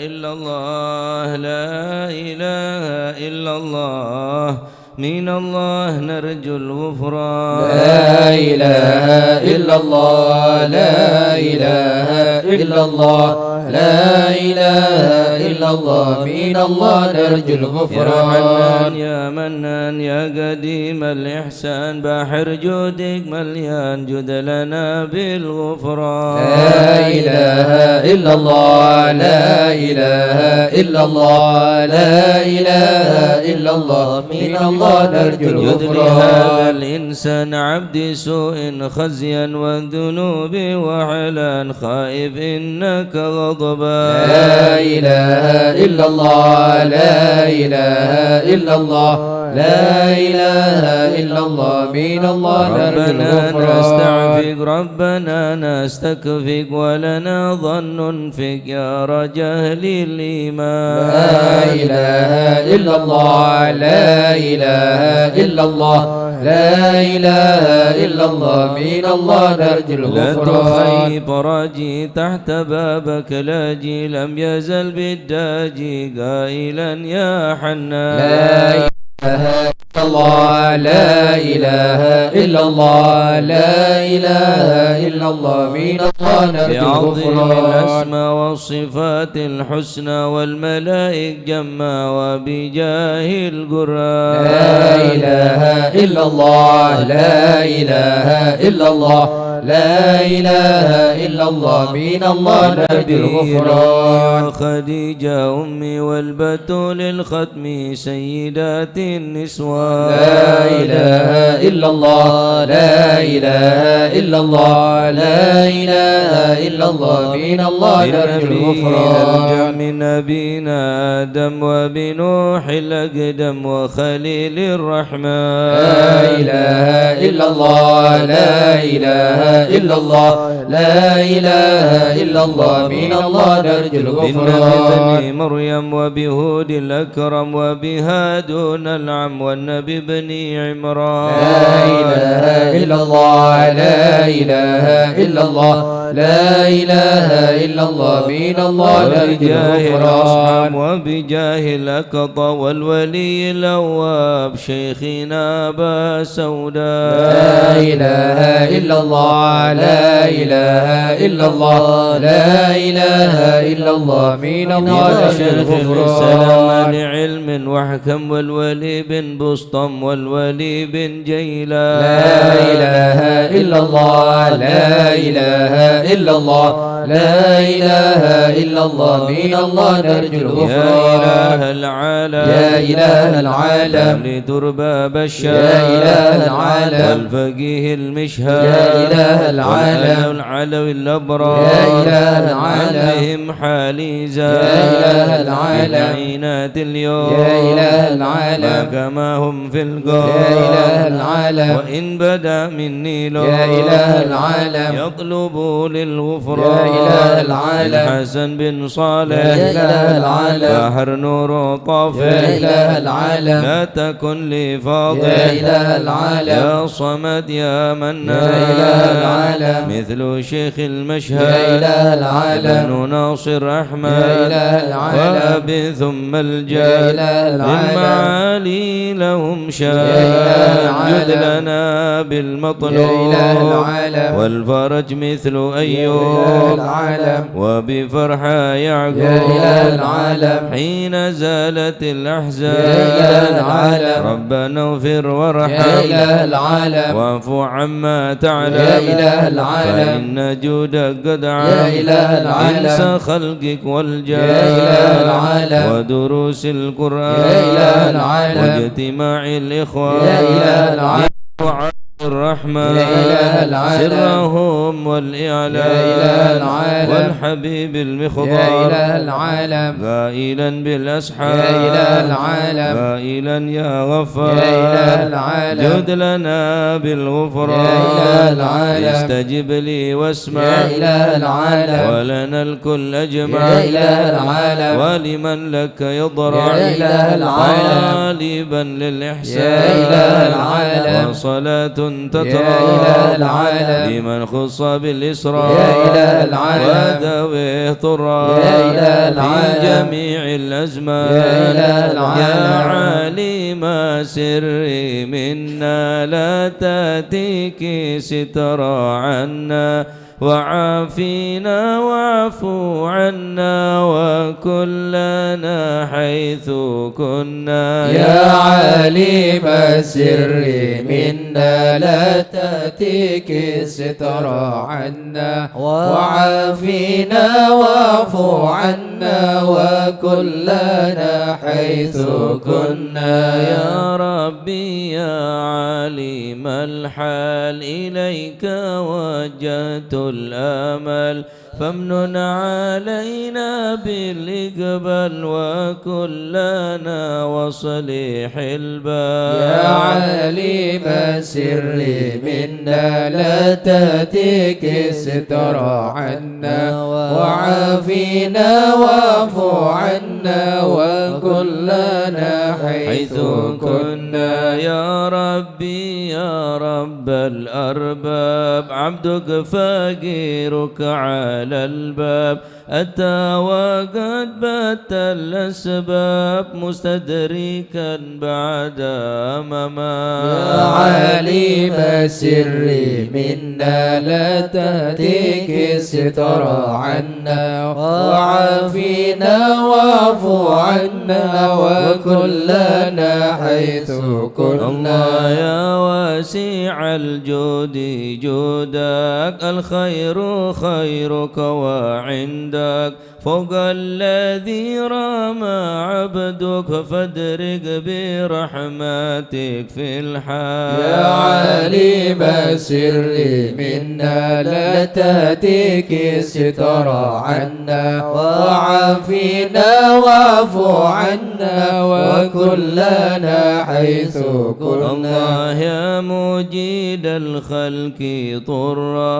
Speaker 1: إلا الله لا إله إلا الله من الله نرجو الغفران
Speaker 3: لا إله إلا الله لا إله إلا الله لا إله إلا الله من الله نرجو الغفران
Speaker 2: يا منان يا قديم الإحسان بحر جودك مليان جد لنا بالغفران
Speaker 3: لا إله إلا الله لا إله إلا الله لا إله إلا الله من الله نرجو الغفران
Speaker 2: هذا الإنسان عبد سوء خزيا والذنوب وعلان خائف إنك غضبان
Speaker 3: لا إله إلا الله لا إله إلا الله لا إله إلا الله من الله نرجو
Speaker 2: ربنا
Speaker 3: الغفران
Speaker 2: نستعفق ربنا نستكفك ولنا ظن فيك يا رجاء الإيمان
Speaker 3: لا إله إلا الله لا إله إلا الله لا إله إلا الله من الله نرجو
Speaker 2: لا
Speaker 3: الغفران
Speaker 2: تخيب راجي تحت بابك لاجي لم يزل بالداجي قائلا يا حنان
Speaker 3: لا إله إلا الله لا إله إلا الله لا إله إلا الله من الله نرجو
Speaker 2: بعظيم
Speaker 3: الغفران
Speaker 2: الأسماء والصفات الحسنى والملائك جمّا وبجاه القرآن
Speaker 3: لا إله إلا الله لا إله إلا الله لا إله إلا الله من الله نرجو الغفران
Speaker 2: خديجة أمي والبتول الختم سيدات النسوان
Speaker 3: لا إله إلا الله لا إله إلا الله لا إله إلا الله من الله نرجو الغفران
Speaker 2: من نبينا آدم وبنوح الأقدم وخليل الرحمن
Speaker 3: لا إله إلا الله لا إله إلا الله لا إله إلا الله من الله نرجو الغفران
Speaker 2: بن مريم وبهود الأكرم وبهادون العم والنبي بن عمران
Speaker 3: لا إله إلا الله لا إله إلا الله لا إله إلا الله من الله نرجو الغفران
Speaker 2: وبجاه الأقطى والولي الأواب شيخنا أبا سوداء
Speaker 3: لا إله إلا الله لا إله إلا الله لا إله إلا الله من الله نرجو الغفران
Speaker 2: لعلم وحكم والولي بن بسطم والولي بن جيلان
Speaker 3: لا إله إلا الله لا إله إلا الله لا إله إلا الله من الله نرجو الغفران
Speaker 2: يا إله العالم
Speaker 3: يا إله العالم
Speaker 2: لتربى بشار
Speaker 3: يا إله العالم
Speaker 2: والفقيه المشهد
Speaker 3: يا إله العالم
Speaker 2: العلوي الأبرار
Speaker 3: يا إله العالم
Speaker 2: عليهم حالي زاد
Speaker 3: يا إله العالم
Speaker 2: عينات اليوم
Speaker 3: يا إله العالم
Speaker 2: كما هم في القوم
Speaker 3: يا إله العالم
Speaker 2: وإن بدا مني لو
Speaker 3: يا إله العالم
Speaker 2: يطلبوا للغفران
Speaker 3: يا إله العالم
Speaker 2: الحسن بن صالح
Speaker 3: يا إله العالم
Speaker 2: بحر نور طافح
Speaker 3: يا إله العالم
Speaker 2: لا تكن لي فاضل
Speaker 3: يا إله العالم
Speaker 2: يا صمد يا منان
Speaker 3: يا إله العالم
Speaker 2: مثل شيخ المشهد
Speaker 3: يا إله العالم
Speaker 2: بن ناصر أحمد
Speaker 3: يا إله العالم
Speaker 2: وأبي ثم
Speaker 3: يا
Speaker 2: الجاد
Speaker 3: إله العالم
Speaker 2: المعالي لهم شان
Speaker 3: يا إله العالم
Speaker 2: جد لنا بالمطلوب
Speaker 3: يا إله العالم
Speaker 2: والفرج مثل
Speaker 3: يا
Speaker 2: أيوب
Speaker 3: إله العالم
Speaker 2: وبفرحة يعقوب
Speaker 3: يا إله العالم
Speaker 2: حين زالت الأحزان
Speaker 3: يا إله العالم
Speaker 2: ربنا اغفر
Speaker 3: يا
Speaker 2: وارحم
Speaker 3: إله العالم
Speaker 2: واعف عما تعلم
Speaker 3: يا إله العالم
Speaker 2: فإن جودك قد
Speaker 3: يا إله العالم
Speaker 2: إنس خلقك والجاه
Speaker 3: يا إله العالم
Speaker 2: ودروس القرآن
Speaker 3: يا إله العالم
Speaker 2: واجتماع الإخوان
Speaker 3: يا إله العالم
Speaker 2: وعلى الرحمن
Speaker 3: يا إله العالم
Speaker 2: سرهم والإعلان
Speaker 3: يا إله العالم
Speaker 2: والحبيب المخضر
Speaker 3: يا إله العالم
Speaker 2: قائلا بالأسحار
Speaker 3: يا إله العالم
Speaker 2: قائلا يا غفار
Speaker 3: يا إله العالم
Speaker 2: جد لنا بالغفران
Speaker 3: يا إله العالم
Speaker 2: استجب لي واسمع
Speaker 3: يا إله العالم
Speaker 2: ولنا الكل أجمع
Speaker 3: يا إله العالم
Speaker 2: ولمن لك يضرع
Speaker 3: يا إله العالم
Speaker 2: طالبا للإحسان
Speaker 3: يا إله العالم
Speaker 2: وصلاة تترى
Speaker 3: يا إله العالم
Speaker 2: لمن خص بالإسراء
Speaker 3: يا إله العالم
Speaker 2: وذويه طرا
Speaker 3: يا إله العالم
Speaker 2: في جميع الأزمان
Speaker 3: يا إله العالم
Speaker 2: يا عالم سري منا لا تأتيك سترى عنا وعافينا واعف عنا وكلنا حيث كنا.
Speaker 3: يا عليم السر منا لا تأتيك الستر عنا وعافينا واعف عنا وكلنا حيث كنا.
Speaker 2: يا ربي يا عليم الحال إليك وجهت الآمال فامنن علينا بالإقبال وكلنا وصليح البال.
Speaker 3: يا عليم السر منا لا تأتيك الستر عنا وعافينا واعف عنا وكلنا حيث كنا.
Speaker 2: يا ربي يا رب الأرباب عبدك فقيرك على الباب أتى وقد بات الأسباب مستدركا بعد أمما.
Speaker 3: يا عليم السر منا لا تأتيك الستر عنا وعافينا واعف عنا وكلنا حيث كنا.
Speaker 2: الله يا واسع الجود جودك الخير خيرك وعندك فوق الذي رام عبدك فادرك برحمتك في الحال.
Speaker 3: يا عليم السر منا لا تأتيك الستر عنا وعافينا واعف عنا وكلنا حيث كنا.
Speaker 2: الله يا مجيد الخلق طرا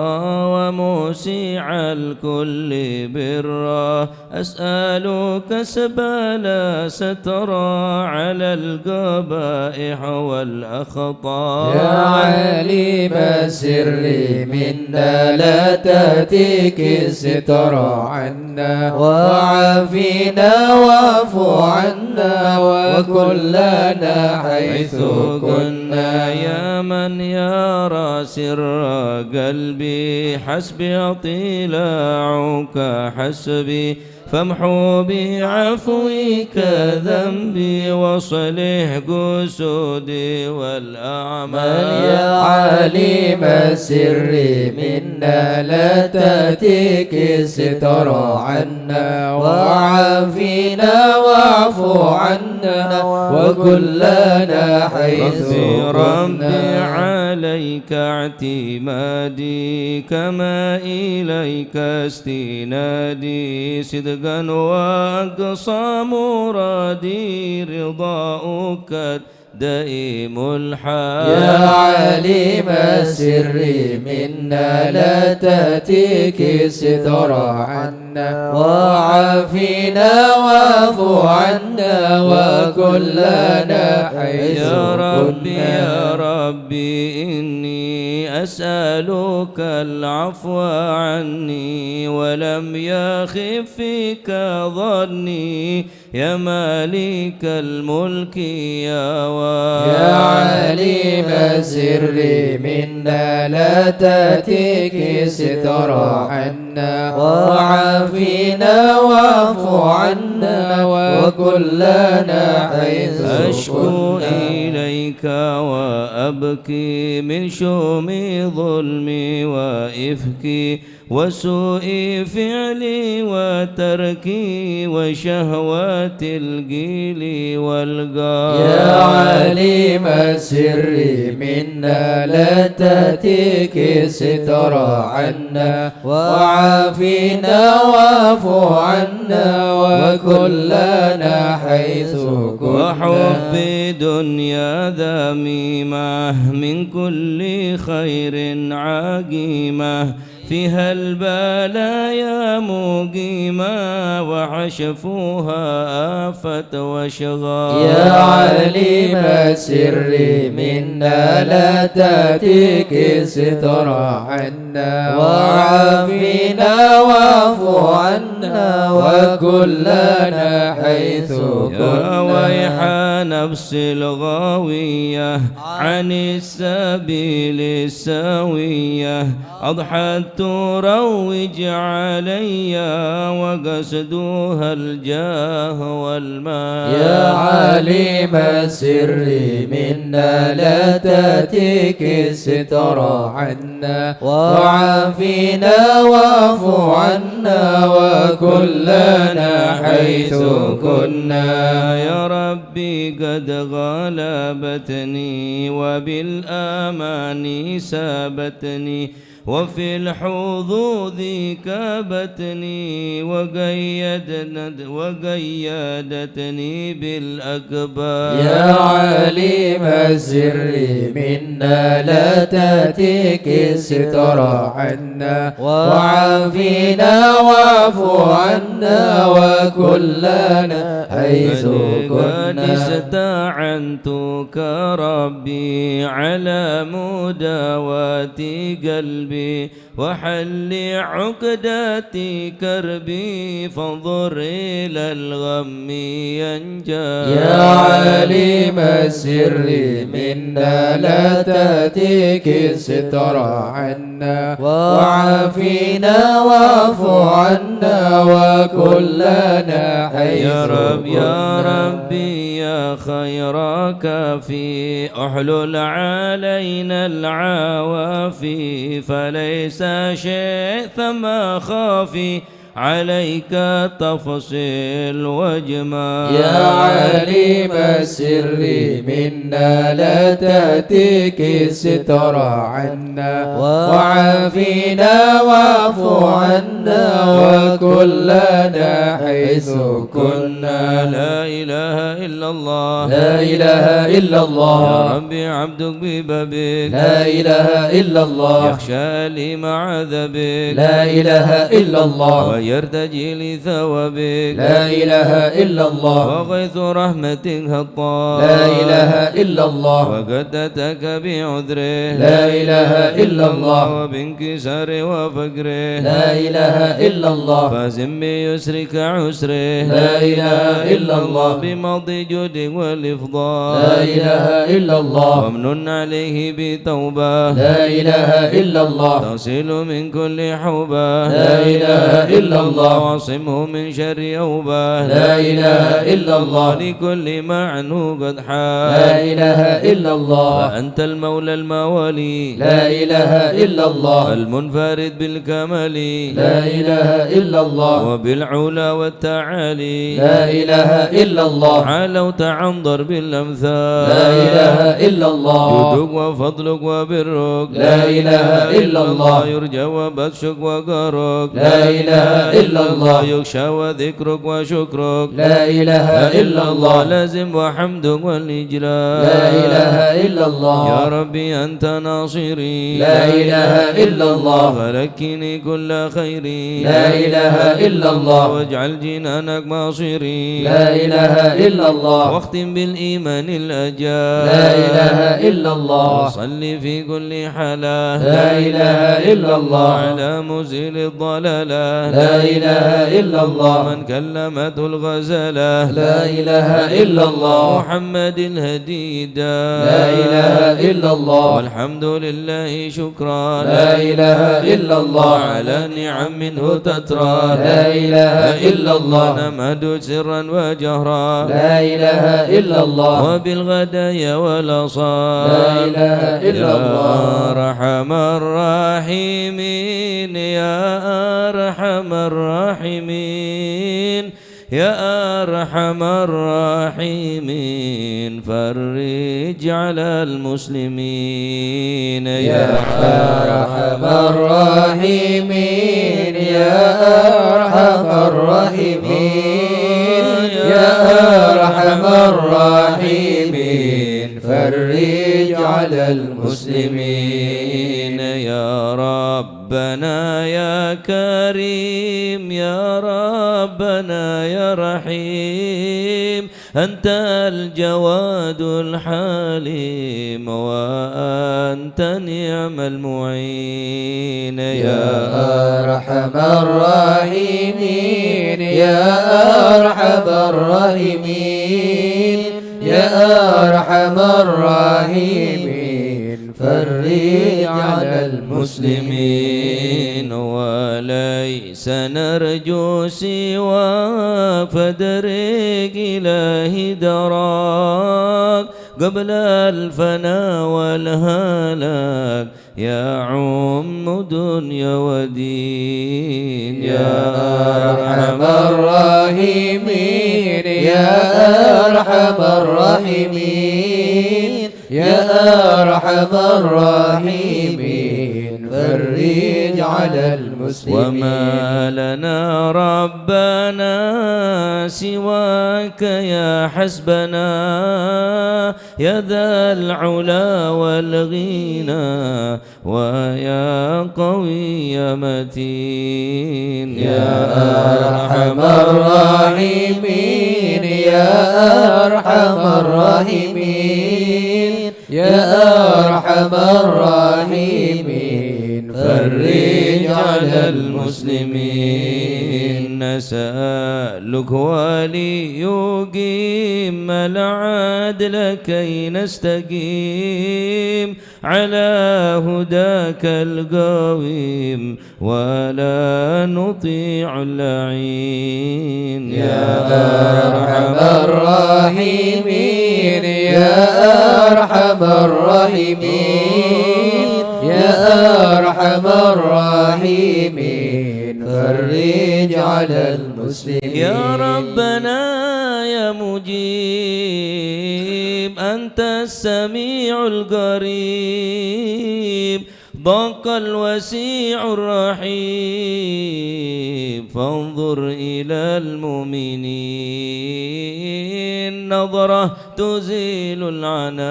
Speaker 2: وموسع الكل برا أسألك سبلا سترى على القبائح والأخطاء.
Speaker 3: يا عليم السر منا لا تأتيك الستر عنا وعافينا واعف عنا وكلنا حيث كنا.
Speaker 2: يا من يرى سر قلبي حسبي اطلاعك حسبي فامحو بعفوك ذنبي وصلح قصودي والأعمال.
Speaker 3: يا عليم السر منا لا تأتيك الستر عنا وعافينا واعف عنا وكلنا حيث
Speaker 2: ربي عليك اعتمادي كما إليك استنادي صدقا وأقصى مرادي رضاؤك دائم الحال.
Speaker 3: يا عليم السر منا لا تأتيك الستر عنا وعافينا واعف عنا وكلنا حيث
Speaker 2: يا ربي
Speaker 3: كنا.
Speaker 2: يا ربي إني أسألك العفو عني ولم يخف فيك ظني يا مالك الملك يا
Speaker 3: عليم السر منا لا تأتيك ستر عنا وعافينا واعف عنا وكلنا حيث
Speaker 2: أشكو
Speaker 3: كنا.
Speaker 2: إليك وأبكي من شوم ظلمي وإفكي وسوء فعلي وتركي وشهوات الجيل والقار.
Speaker 3: يا عليم السر منا لا تأتيك الستر عنا وعافينا واعف عنا وكلنا حيث كنا.
Speaker 2: وحب دنيا ذميمة من كل خير عقيمة فيها البلايا مقيمة وحشفوها آفة وشغال.
Speaker 3: يا عليم السر منا لا تأتيك الستر عنا وعافينا واعف عنا عنا وكلنا حيث
Speaker 6: يا
Speaker 3: كنا.
Speaker 6: ويح نفسي الغاوية عن السبيل السوية أضحت تروج علي وقصدها الجاه والمال.
Speaker 3: يا عالم السر منا لا تأتيك الستر عنا وعافينا واعف عنا وكلنا حيث كنا.
Speaker 6: يا ربي قد غلبتني وبالآمان سابتني وفي الحظوظ كابتني وقيدتني بالأكبار.
Speaker 3: يا عليم السر منا لا تأتيك الستر عنا وعافينا واعف عنا وكلنا حيث كنا.
Speaker 6: استعنتك ربي على مداوات قلبي وحل عقدات كربي فانظر إلى الغم ينجى.
Speaker 3: يا عليم السر منا لا تأتيك الستر عنا وعافينا واعف عنا وكلنا حيث
Speaker 6: يا رب يا
Speaker 3: كنا.
Speaker 6: ربي يا خير كافي احلل علينا العوافي فليس شيء ثم خافي عليك تفصيل وجمال.
Speaker 3: يا عليم السر منا لا تأتيك الستر عنا وعافينا واعف عنا وكلنا حيث كنا.
Speaker 6: لا إله إلا الله
Speaker 3: لا إله إلا الله.
Speaker 6: يا ربي عبدك ببابك
Speaker 3: لا إله إلا الله.
Speaker 6: يخشى لي مع ذبك
Speaker 3: لا إله إلا الله.
Speaker 6: ويرتجي لثوابك
Speaker 3: لا إله إلا الله.
Speaker 6: وغيث رحمتك هطال
Speaker 3: لا إله إلا الله.
Speaker 6: وقدتك بعذره
Speaker 3: لا إله إلا الله.
Speaker 6: وبانكسار وفقره
Speaker 3: لا إله إلا الله.
Speaker 6: فازم بيسرك عسره
Speaker 3: لا إله إلا الله.
Speaker 6: بمضي جودك والإفضال
Speaker 3: لا إله إلا الله.
Speaker 6: وامنن عليه بتوبة
Speaker 3: لا إله إلا الله.
Speaker 6: تصل من كل حوبة
Speaker 3: لا إله إلا الله.
Speaker 6: وعصمه من شر أوبة
Speaker 3: لا إله إلا الله.
Speaker 6: لكل ما عنه قد حال
Speaker 3: لا إله إلا الله.
Speaker 6: وأنت المولى الموالي
Speaker 3: لا إله إلا الله.
Speaker 6: المنفرد بالكمال
Speaker 3: لا إله إلا الله.
Speaker 6: وبالعلا والتعالي
Speaker 3: لا إله إلا الله.
Speaker 6: علوت عن ضرب الأمثال
Speaker 3: لا إله إلا الله.
Speaker 6: جودك وفضلك وبرك
Speaker 3: لا إله إلا الله.
Speaker 6: يرجى وبطشك وقرك
Speaker 3: لا إله إلا الله.
Speaker 6: يخشى وذكرك وشكرك
Speaker 3: لا إله إلا الله.
Speaker 6: لازم وحمدك والإجلال
Speaker 3: لا إله إلا الله.
Speaker 6: يا ربي أنت ناصري
Speaker 3: لا إله إلا الله.
Speaker 6: فلكني كل خيري
Speaker 3: لا إله إلا الله.
Speaker 6: واجعل جنانك ماصري
Speaker 3: لا إله إلا الله.
Speaker 6: واختم بالإيمان الأجال
Speaker 3: لا إله إلا الله.
Speaker 6: وصل في كل حالة
Speaker 3: لا إله إلا الله.
Speaker 6: على مزيل الضلالة
Speaker 3: لا إله إلا الله.
Speaker 6: من كلمته الغزالة
Speaker 3: لا إله إلا الله.
Speaker 6: محمد الهدي
Speaker 3: لا إله إلا الله.
Speaker 6: والحمد لله شكرا
Speaker 3: لا إله إلا الله.
Speaker 6: على نعم منه تترى
Speaker 3: لا إله إلا الله.
Speaker 6: نمد سرا وجهرا
Speaker 3: لا إله إلا الله.
Speaker 6: وبالغدايا والأصال
Speaker 3: لا إله إلا الله.
Speaker 6: يا أرحم الراحمين يا أرحم الراحمين يا أرحم الراحمين فرج على المسلمين
Speaker 3: يا أرحم الراحمين يا أرحم الراحمين يا أرحم الراحمين فرج على المسلمين.
Speaker 6: يا ربنا يا كريم يا ربنا يا رحيم أنت الجواد الحليم وأنت نعم المعين
Speaker 3: يا أرحم الراحمين يا أرحم الراحمين يا أرحم الراحمين فرج على المسلمين
Speaker 6: وليس نرجو سواك فدرك إلهي دراك قبل الفنا والهلاك يا عم دنيا ودين
Speaker 3: يا أرحم الراحمين يا أرحم الراحمين يا أرحم الراحمين فرج على المسلمين
Speaker 6: وما لنا ربنا سواك يا حسبنا يا ذا العلا والغنى ويا قوي متين
Speaker 3: يا أرحم الراحمين يا أرحم الراحمين يا أرحم الراحمين فرج على
Speaker 6: المسلمين نسألك وليقيم العدل كي نستقيم على هداك القويم ولا نطيع اللعين
Speaker 3: يا أرحم الراحمين يا أرحم الراحمين يا أرحم الراحمين فرج على المسلمين
Speaker 6: يا ربنا يا مجيب أنت السميع القريب ضاق الوسيع الرحيم فانظر إلى المؤمنين نظرة تزيل العناء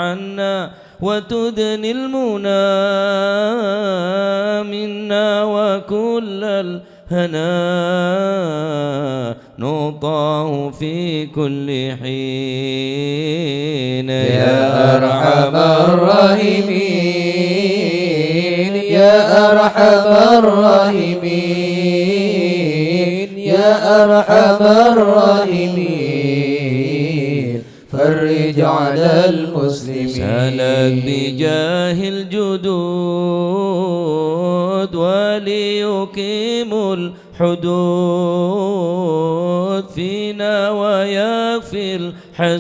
Speaker 6: عنا وتدني المنى منا وكل الهنا نعطاه في كل حين
Speaker 3: يا أرحم الراحمين يا أرحم الراحمين يا أرحم الراحمين فرج على المسلمين
Speaker 6: سلك بجاه الجدود وليقيم الحدود فينا ويكفي الحسود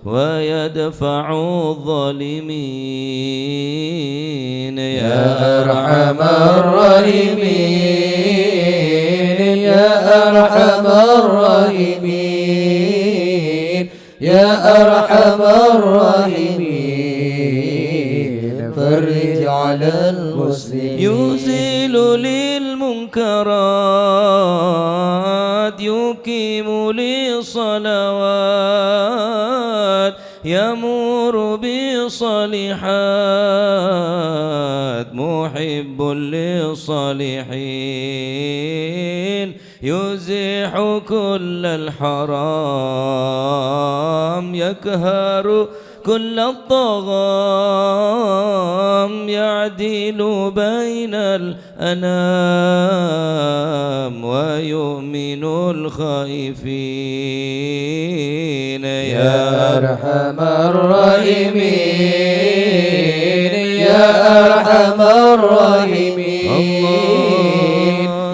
Speaker 6: ويدفع الظالمين
Speaker 3: يا أرحم الراحمين يا أرحم الراحمين يا أرحم الراحمين فرج على المسلمين
Speaker 6: يزيل للمنكرات يقيم للصلوات يمر بالصالحات محب للصالحين يزيح كل الحرام يكهر كل الطغام يعدل بين الأنام ويؤمن الخائفين
Speaker 3: يا أرحم الراحمين يا أرحم الراحمين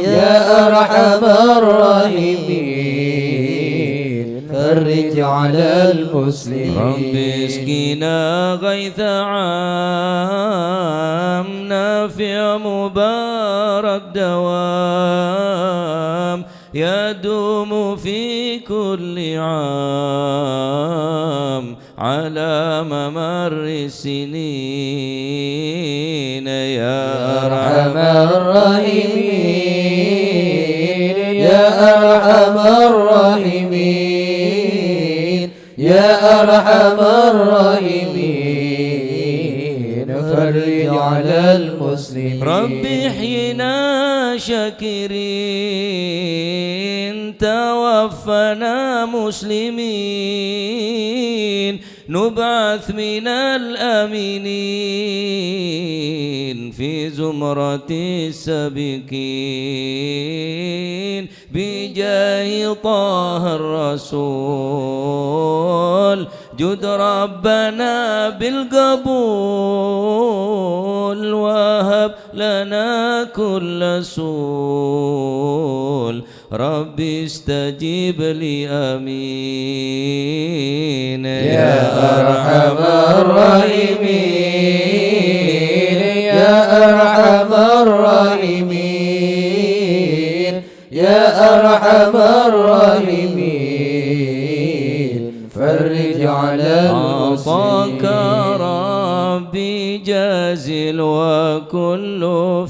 Speaker 3: يا أرحم الراحمين فرج على المسلمين
Speaker 6: رب اسقنا غيث عام نافع مبارك دوام يدوم في كل عام على ممر السنين يا
Speaker 3: أرحم الراحمين يا أرحم الراحمين يا أرحم الراحمين
Speaker 4: فرج على المسلمين
Speaker 6: ربي احينا شاكرين توفنا مسلمين نبعث من الآمنين في زمرة السابقين بجاه طه الرسول جد ربنا بالقبول وهب لنا كل سول ربي استجيب لي آمين
Speaker 4: يا أرحم الراحمين يا أرحم الراحمين يا أرحم الراحمين فرج على
Speaker 6: أعطاك
Speaker 4: المسلمين
Speaker 6: ربي جازل وكل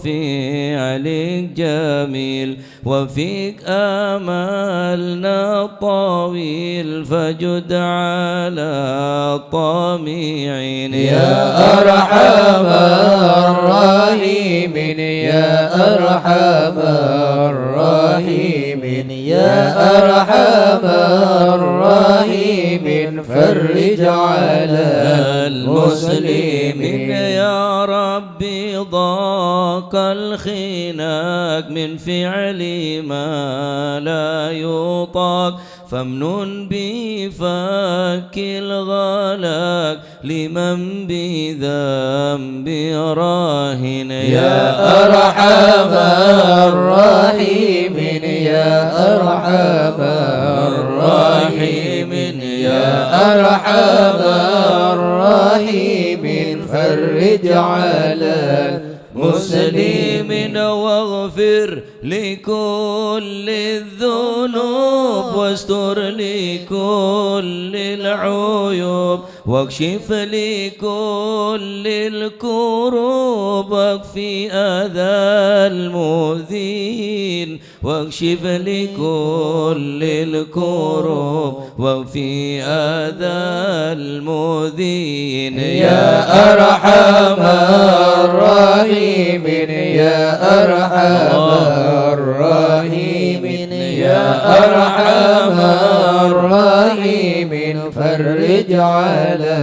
Speaker 6: فعلك جميل وفيك آمالنا الطويل فجد على الطامعين
Speaker 4: يا أرحم الراحمين يا أرحم الراحمين يا أرحم الراحمين فرج على
Speaker 6: المسلمين يا ربي ضاق الخناق من فعل ما لا يطاق فامنن بفك الغلاق لمن بذنب راهن
Speaker 4: يا أرحم الراحمين يا أرحم الراحمين يا أرحم الراحمين فرج على
Speaker 6: المسلمين واغفر لكل الذنوب واستر لكل العيوب واكشف لكل الكروب واكفي أذى المؤذين واكشف لكل الكروب واكفي أذى المؤذين
Speaker 4: يا أرحم الراحمين يا أرحم الراحمين يا أرحم الراحمين فرج على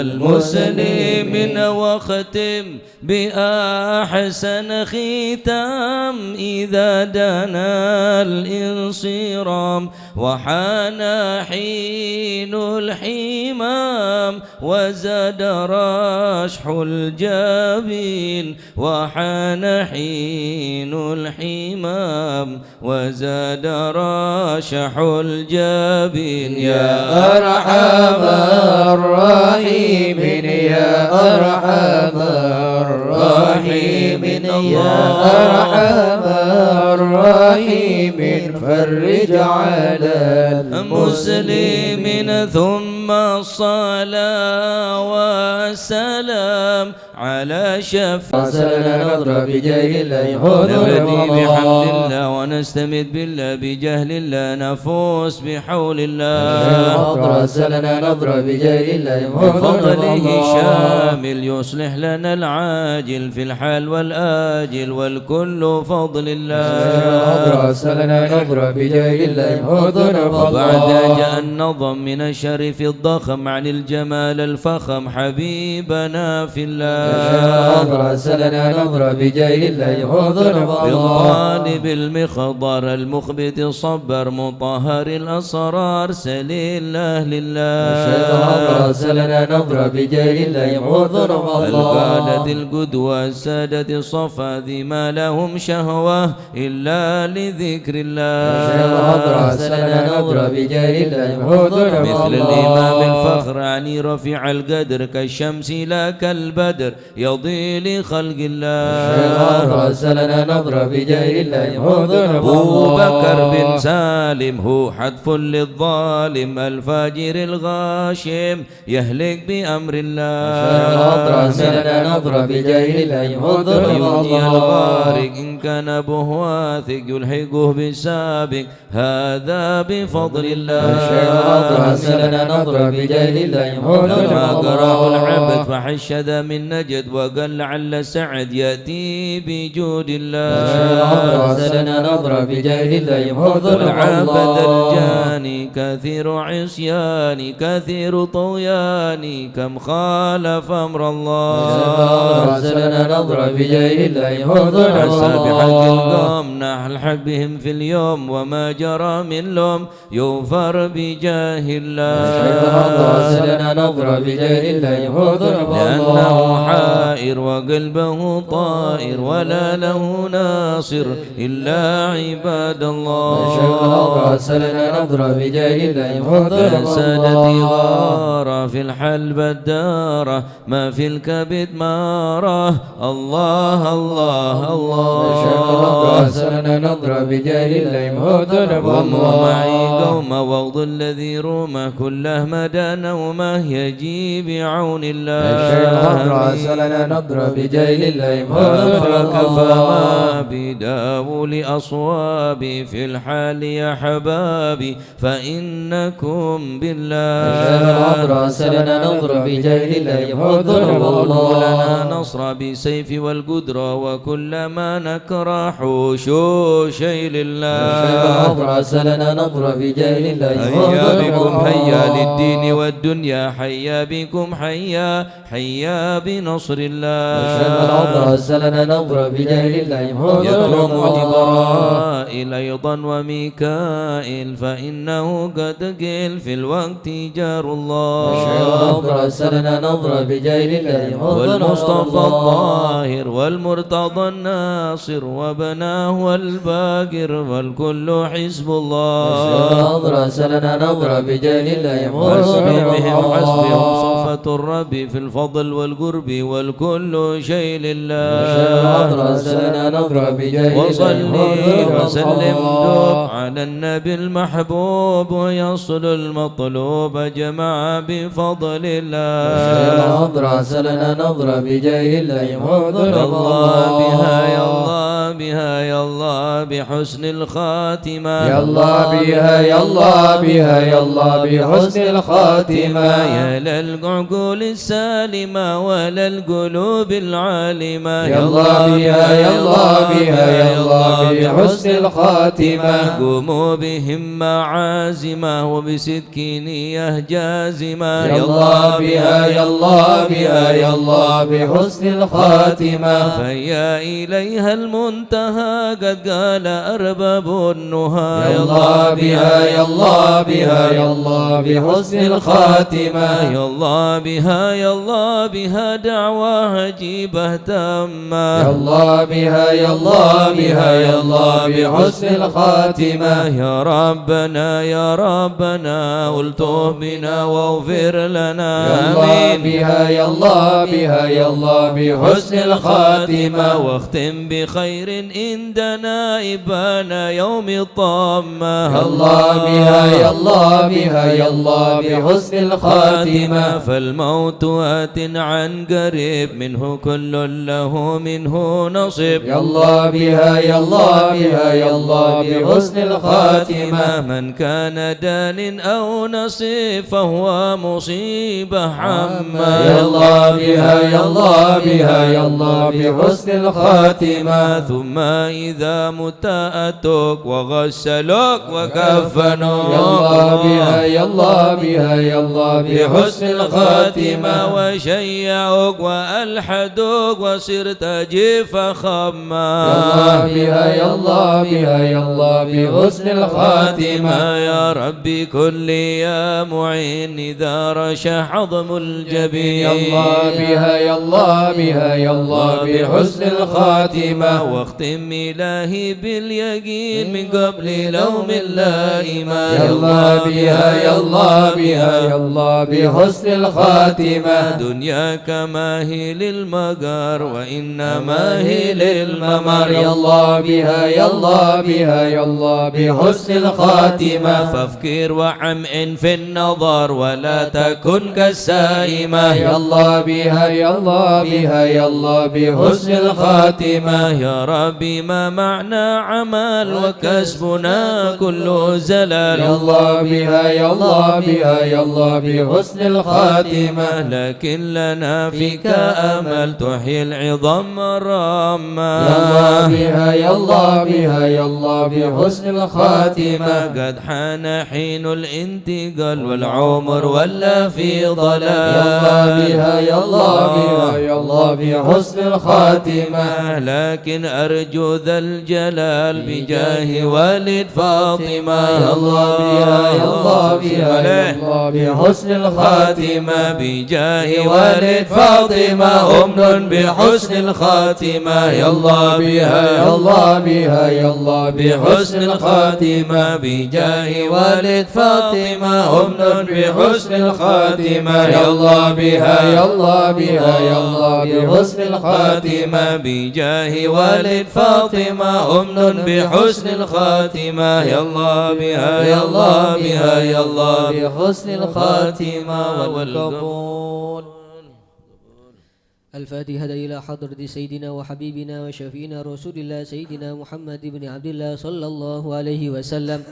Speaker 6: المسلمين واختم بأحسن ختام إذا دنا الانصرام وحان حين الحمام وزاد رشح الجبين وحان حين الحمام وزاد رشح الجبين
Speaker 4: يا أرحم الراحمين يا أرحم الراحمين يا أرحم الراحمين فرج على
Speaker 6: المسلمين ثم الصلاة والسلام على شفيع
Speaker 4: سلنا نضرب بجاه الله
Speaker 6: نبدي بحمد الله ونستمد بالله بجهل الله نفوس بحول الله
Speaker 4: سلنا نضرب بجاه الله
Speaker 6: بفضله شامل يصلح لنا العاجل في الحال والآجل والكل فضل الله
Speaker 4: سلنا نضرب بجاه الله
Speaker 6: وبعد جاء النظم من الشرف الضخم عن الجمال الفخم حبيبنا في الله
Speaker 4: سلنا نضرب بجاه الله
Speaker 6: بالطالب المخضر المخبت الصبر مطهر الأسرار سليل أهل الله
Speaker 4: سلنا نضرب بجاه الله
Speaker 6: القادة القدوة السادة الصفا ذي ما لهم شهوة إلا لذكر الله
Speaker 4: سلنا نضرب بجاه الله
Speaker 6: مثل الإمام الفخر عني رفيع القدر كالشمس لا كالبدر يضي لخلق الله
Speaker 4: سلنا نضرب بجاه الله
Speaker 6: أبو بكر بن سالم هو حتف للظالم الفاجر الغاشم يهلك بأمر الله
Speaker 4: سلنا نضرب بجاه الله
Speaker 6: وينجي الغارق إن وإن كان أبوه واثق يلحقه بالسابق هذا بفضل الله.
Speaker 3: لنا نظر بجاه الله
Speaker 6: لما قرأه العبد فحشد من نجد وقال لعل سعد يأتي بجود الله.
Speaker 3: لنا نظر بجاه الله
Speaker 6: العبد الجاني كثير عصياني كثير طغياني كم خالف أمر الله.
Speaker 3: لنا نظر بجاه الله
Speaker 6: عسى بحق القوم نحل حق بهم في اليوم وما جرى من لوم يغفر بجاه الله.
Speaker 3: لنا نظر بجاه الله
Speaker 6: لأنه حائر وقلبه طائر ولا له ناصر إلا عباد الله.
Speaker 3: لنا نظر بجاه الله
Speaker 6: سادتي غارة في الحلب الدارة ما في الكبد مارة الله الله الله.
Speaker 3: لنا نظر بجاه الله
Speaker 6: ومعي قوم وغض الذي رومه كله مدى نومه يجي بعون الله.
Speaker 3: لنا نظر بجاه الله
Speaker 6: فكفى ما بداو لأصوابي في الحال يا حبابي فإنكم بالله.
Speaker 3: لنا نظر بجاه الله
Speaker 6: لنا نصر بسيف والقدرة وكل ما نكره حوشوشي لله.
Speaker 3: لنا نظر بجاه الله
Speaker 6: هيا بكم هيا للدين والدنيا حيا بكم حيا حيا بنصر الله.
Speaker 3: لنا نظر بجاه الله
Speaker 6: يتلو جبرائيل أيضا وميكائيل فإنه قد قيل في الوقت جار الله.
Speaker 3: لنا نظر بجاه الله
Speaker 6: والمصطفى الطاهر والمرتضى الناصر وبناه الباقر والكل حزب الله.
Speaker 3: لنا نظر بجاه الله
Speaker 6: حسبهم حسبهم صفة الرب في الفضل والقرب والكل شيء لله.
Speaker 3: لنا نظر بجاه
Speaker 6: وصلي وسلم دوب على النبي المحبوب ويصل المطلوب جمع بفضل الله.
Speaker 3: لنا نظر بجاه الله
Speaker 6: الله بها يا الله بها يا الله بحسن الخاتمة
Speaker 3: يا الله بها يا الله بها يا الله بحسن الخاتمة
Speaker 6: يا للعقول السالمة ولا القلوب العالمة
Speaker 3: يا الله بها يا الله بها يا الله بحسن الخاتمة
Speaker 6: قوموا بهمة عازمة وبصدق نية جازمة
Speaker 3: يا الله بها يا الله بها يا الله بحسن الخاتمة
Speaker 6: فيا إليها المنتهى قد قال أرباب النهى
Speaker 3: يا الله بها يا الله بها يا الله بحسن الخاتمة
Speaker 6: يا الله بها يا الله بها دعوة عجيبة تامة
Speaker 3: يا الله بها يا الله بها يا الله بحسن الخاتمة
Speaker 6: يا ربنا يا ربنا الطف بنا واغفر لنا
Speaker 3: يا الله بها يا الله بها يا الله بحسن الخاتمة
Speaker 6: واختم بخير عندنا إبانا يوم الطامة
Speaker 3: يا الله بها يا الله بها يا الله بحسن الخاتمة
Speaker 6: فالموت آت عن قريب منه كل له منه نصيب
Speaker 3: يا الله بها يا الله بها يا الله بحسن الخاتمة
Speaker 6: من كان دان أو نصيب فهو مصيبة عامة
Speaker 3: يا الله بها يا الله بها يا الله بحسن الخاتمة
Speaker 6: ثم إذا مت أتوك وغسلوك وكفنوك
Speaker 3: يا الله بها يا الله بها يا الله بحسن الخاتمة
Speaker 6: وشيعوك وألحدوك وصرت جيف خما
Speaker 3: يا الله بها يا الله بها يا الله بحسن الخاتمة
Speaker 6: يا ربي كل يا معين إذا رشح عظم الجبين
Speaker 3: يا الله بها يا الله بها يا الله بحسن الخاتمة
Speaker 6: واختم إلهي باليقين من قبل لوم اللائمة
Speaker 3: يا الله بها يا الله بها يا الله بحسن الخاتمة
Speaker 6: دنياك ما هي للمقر وإنما هي للممر
Speaker 3: يا الله بها يا الله بها يا الله بحسن الخاتمة
Speaker 6: فافكر وعمع في النظر ولا تكن كالسائمة
Speaker 3: يا الله بها يا الله بها يا الله بحسن الخاتمة
Speaker 6: يا ربي ما معنى عمل وكسبنا كل زلال.
Speaker 3: يا الله بها يا الله بها يا الله بحسن الخاتمة.
Speaker 6: لكن لنا فيك أمل تحيي العظام مرامة.
Speaker 3: يا الله بها يا الله بها يا الله بحسن الخاتمة.
Speaker 6: قد حان حين الانتقال والعمر ولا في ضلال.
Speaker 3: يا الله بها يا الله بها يا الله بحسن الخاتمة.
Speaker 6: لكن أرجو ذا الجلال بجاه والد فاطمة.
Speaker 3: يا الله بها يا الله بها يا الله بحسن الخاتمة.
Speaker 6: بجاه والد فاطمة أمن بحسن الخاتمة. يا الله بها
Speaker 3: يا الله بها يا الله
Speaker 6: بحسن الخاتمة. بجاه والد فاطمة أمن بحسن الخاتمة.
Speaker 3: يا الله بها يا الله بها يا الله بحسن الخاتمة.
Speaker 6: بجاه والد فاطمة أمن بحسن الخاتمة. يا الله بها يا الله بها يا الله
Speaker 3: بحسن الخاتمة والقبول.
Speaker 7: الفاتحة إلى حضرة سيدنا وحبيبنا وشفينا رسول الله سيدنا محمد بن عبد الله صلى الله عليه وسلم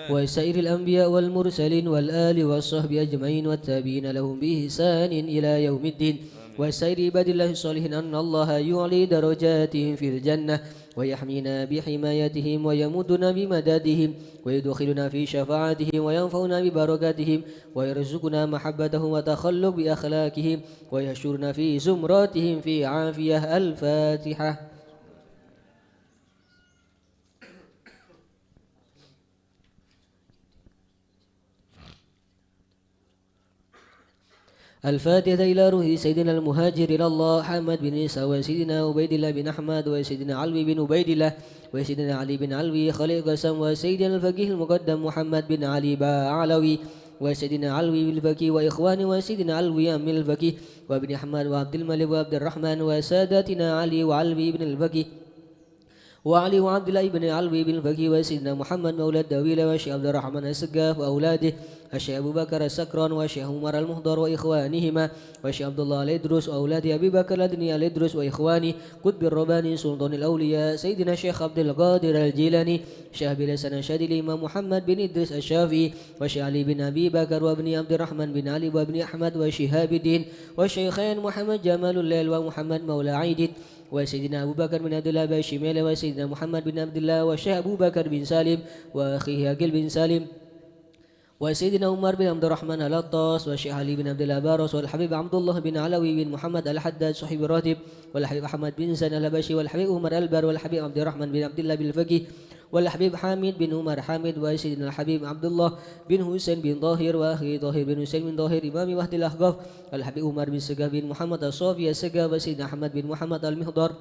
Speaker 7: وسائر الأنبياء والمرسلين والآل والصحب أجمعين والتابعين لهم بإحسان إلى يوم الدين وسائر عباد الله الصالحين أن الله يعلي درجاتهم في الجنة ويحمينا بحمايتهم ويمدنا بمدادهم ويدخلنا في شفاعتهم وينفعنا ببركاتهم ويرزقنا محبتهم وتخلق بأخلاقهم ويحشرنا في زمراتهم في عافية. الفاتحة. الفاتحة إلى روح سيدنا المهاجر إلى الله حمد بن عيسى وسيدنا عبيد الله بن أحمد وسيدنا علوي بن عبيد الله وسيدنا علي بن علوي خليل قسم وسيدنا الفقيه المقدم محمد بن علي باعلوي وسيدنا علوي بالفقيه وإخواني وسيدنا علوي أم الفقيه وابن أحمد وعبد الملك وعبد الرحمن وساداتنا علي وعلوي بن الفقيه وعلي وعبد الله بن علوي بن الفقيه وسيدنا محمد مولى الدويلة والشيخ عبد الرحمن السقاف وأولاده الشيخ أبو بكر السكران والشيخ عمر المحضر وإخوانهما والشيخ عبد الله الإدرس وأولاد أبي بكر الأدني الإدرس وإخواني قطب الرباني سلطان الأولياء سيدنا الشيخ عبد القادر الجيلاني الشيخ بلسان الشادي الإمام محمد بن إدريس الشافعي والشيخ علي بن أبي بكر وابن عبد الرحمن بن علي وابن أحمد وشهاب الدين والشيخين محمد جمال الليل ومحمد مولى عيد وسيدنا أبو بكر بن عبد الله بن شميل وسيدنا محمد بن عبد الله والشيخ أبو بكر بن سالم وأخيه أقل بن سالم وسيدنا عمر بن عبد الرحمن الأطاس والشيخ علي بن عبد الله بارس والحبيب عبد الله بن علوي بن محمد الحداد صاحب الراتب والحبيب أحمد بن سن الهبشي والحبيب عمر البر والحبيب عبد الرحمن بن عبد الله بن الفقيه والحبيب حامد بن عمر حامد وسيدنا الحبيب عبد الله بن حسين بن ظاهر وأخي ظاهر بن حسين بن ظاهر إمام وحد الأحقاف والحبيب عمر بن سقاف بن محمد الصافي السقاف وسيدنا أحمد بن محمد المحضر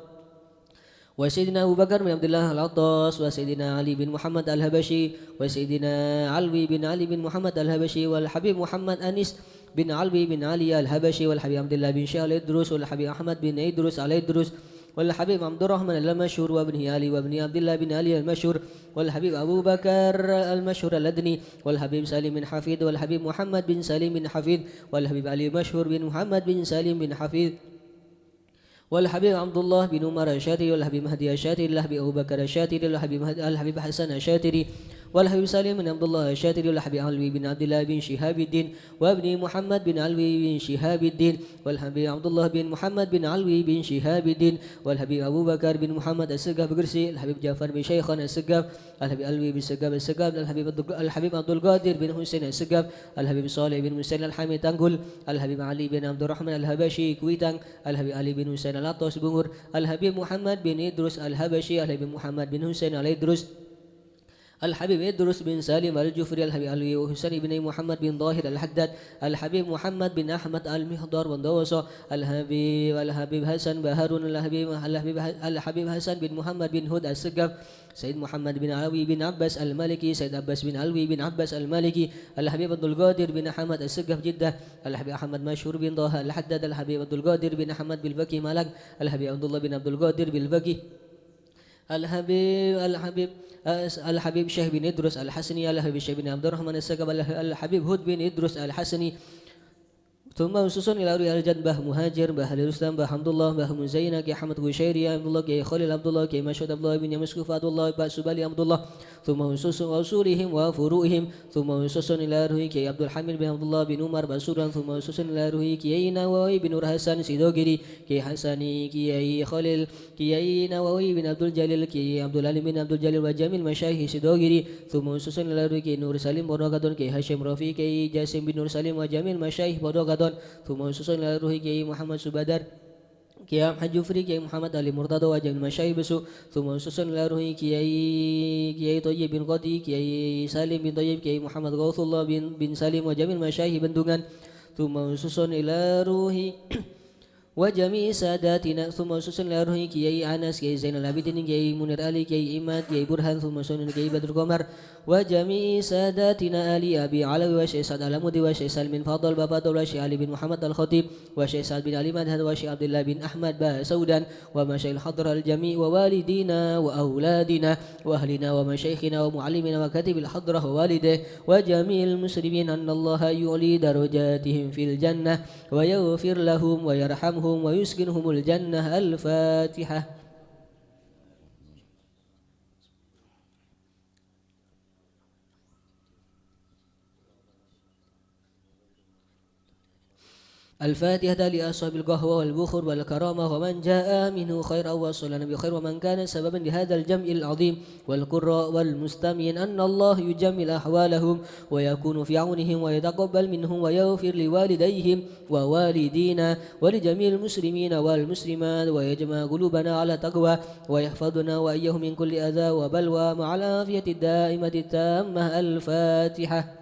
Speaker 7: وسيدنا أبو بكر بن عبد الله العطاس وسيدنا علي بن محمد الهبشي وسيدنا علوي بن علي بن محمد الهبشي والحبيب محمد أنيس بن علوي بن علي الهبشي والحبيب عبد الله بن شاه الإدرس والحبيب أحمد بن إدرس الإدرس والحبيب عبد الرحمن المشهور وابنه علي وابن عبد الله بن علي المشهور والحبيب أبو بكر المشهور الأدني والحبيب سالم بن حفيظ والحبيب محمد بن سالم بن حفيظ والحبيب علي مشهور بن محمد بن سالم بن حفيظ والحبيب عبد الله بن عمر الشاتري والحبيب مهدي الشاتري والحبيب أبو بكر الشاتري والحبيب حسن الشاتري والحبيب سالم بن عبد الله الشاتري والحبيب علوي بن عبد الله بن شهاب الدين وابن محمد بن علوي بن شهاب الدين والحبيب عبد الله بن محمد بن علوي بن شهاب الدين والحبيب أبو بكر بن محمد السقاف بقرسي الحبيب جعفر بن شيخان السقاف الحبيب علوي بن السقاف الحبيب عبد القادر بن حسين السقاف الحبيب صالح بن حسين الحامي تنقل الحبيب علي بن عبد الرحمن الهبشي كويتان الحبيب علي بن حسين العطاس بنgur الحبيب محمد بن إدرس الهبشي الحبيب محمد بن حسين الإدرس الحبيب إدرس بن سالم الجفري الحبيب علي وحسين بن محمد بن ظاهر الحداد الحبيب محمد بن أحمد المحضر بن دوسة الحبيب حسن بهارون الحبيب حسن بن محمد بن هود السقاف سيد محمد بن علوي بن عباس المالكي سيد عباس بن علوي بن عباس المالكي الحبيب عبد القادر بن أحمد السقاف جدة الحبيب أحمد مشهور بن ضاها الحداد الحبيب عبد القادر بن أحمد بالفقيه مالك الحبيب عبد الله بن عبد القادر بالفقيه الحبيب شيخ بن إدرس الحسني الحبيب شيخ بن عبد الرحمن السقاف الحبيب هود بن إدرس الحسني ثم susun ila Rui Aljad Mbah Muhajir, Mbah Ali Rustam, Mbah Hamdullah, Mbah Muzaina, Kiai Ahmad Gushairi, Abdullah, Kiai Khalil Abdullah, Kiai Masyud Abdullah bin Yamaskuf Abdullah, Pak Subali Abdullah, ثم susun wa usulihim wa furu'ihim, ثم susun ila Rui Kiai Abdul Hamid bin Abdullah bin Umar Basuran, ثم susun ila Rui Kiai Nawawi bin Nur Hasan Sidogiri, Kiai Hasani, Kiai Khalil, Kiai Nawawi bin Abdul Jalil, Kiai Abdul Alim bin Abdul Jalil wa Jamil Masyayikh Sidogiri, ثم susun ila Rui Kiai Nur Salim Bodogadon, Kiai Hashim Rafi, Kiai Jasim bin Nur Salim wa Jamil Masyayikh Bodogadon, ثم susun ila Ruhi Kiai Muhammad Subadar, Kiai Ahmad Jufri, Kiai Muhammad Ali Murtada wa Jamil Masyayikh Besu, ثم susun ila Ruhi Kiai Thayyib bin Qadi, Kiai Salim bin Thayyib, Kiai Muhammad Gauthullah bin Salim wa Jamil Masyayikh Bendungan, ثم susun ila Ruhi وجميع ساداتنا ثم susun ila Ruhi Kiai Anas, Kiai Zainal Abidin, Kiai Munir Ali, Kiai Imad, Kiai Burhan, ثم susun Kiai Badrul Qamar وجميع ساداتنا آل أبي علوي وشيخ سعد العمودي وشيخ سالم بن فاضل بابادل وشيخ علي بن محمد الخطيب وشيخ سعد بن علي مدهد وشيخ عبد الله بن أحمد باسودان ومشايخ الحضرة الجميع ووالدينا وأولادنا وأهلنا ومشايخنا ومعلمنا وكاتب الحضرة ووالده وجميع المسلمين أن الله يعلي درجاتهم في الجنة ويغفر لهم ويرحمهم ويسكنهم الجنة. الفاتحة. الفاتحة لأصحاب القهوة والبخور والكرامة ومن جاء منه خير وصلنا بخير ومن كان سببا لهذا الجمع العظيم والقراء والمستمعين أن الله يجمل أحوالهم ويكون في عونهم ويتقبل منهم ويغفر لوالديهم ووالدينا ولجميع المسلمين والمسلمات ويجمع قلوبنا على تقوى ويحفظنا وإياهم من كل أذى وبلوى مع العافية الدائمة التامة. الفاتحة.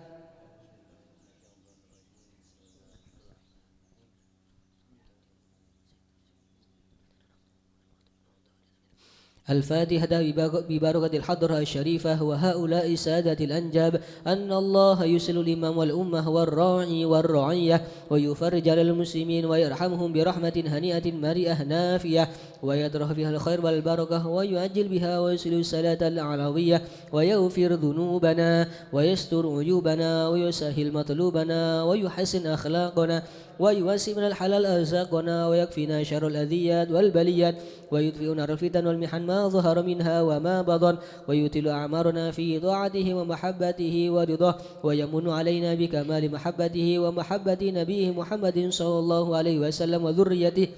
Speaker 7: الفاتحة ببركة الحضرة الشريفة وهؤلاء سادة الأنجاب أن الله يسل الإمام والأمة والراعي والرعية ويفرج على المسلمين ويرحمهم برحمة هنيئة مريئة نافية ويدرح فيها الخير والبركة ويؤجل بها ويسل الصلاة العلوية ويغفر ذنوبنا ويستر عيوبنا ويسهل مطلوبنا ويحسن أخلاقنا ويوسع من الحلال أرزاقنا ويكفينا شر الأذيات والبليات ويدفئ نار الفتن والمحن ما ظهر منها وما بطن ويتل أعمارنا في طاعته ومحبته ورضاه ويمن علينا بكمال محبته ومحبة نبيه محمد صلى الله عليه وسلم وذريته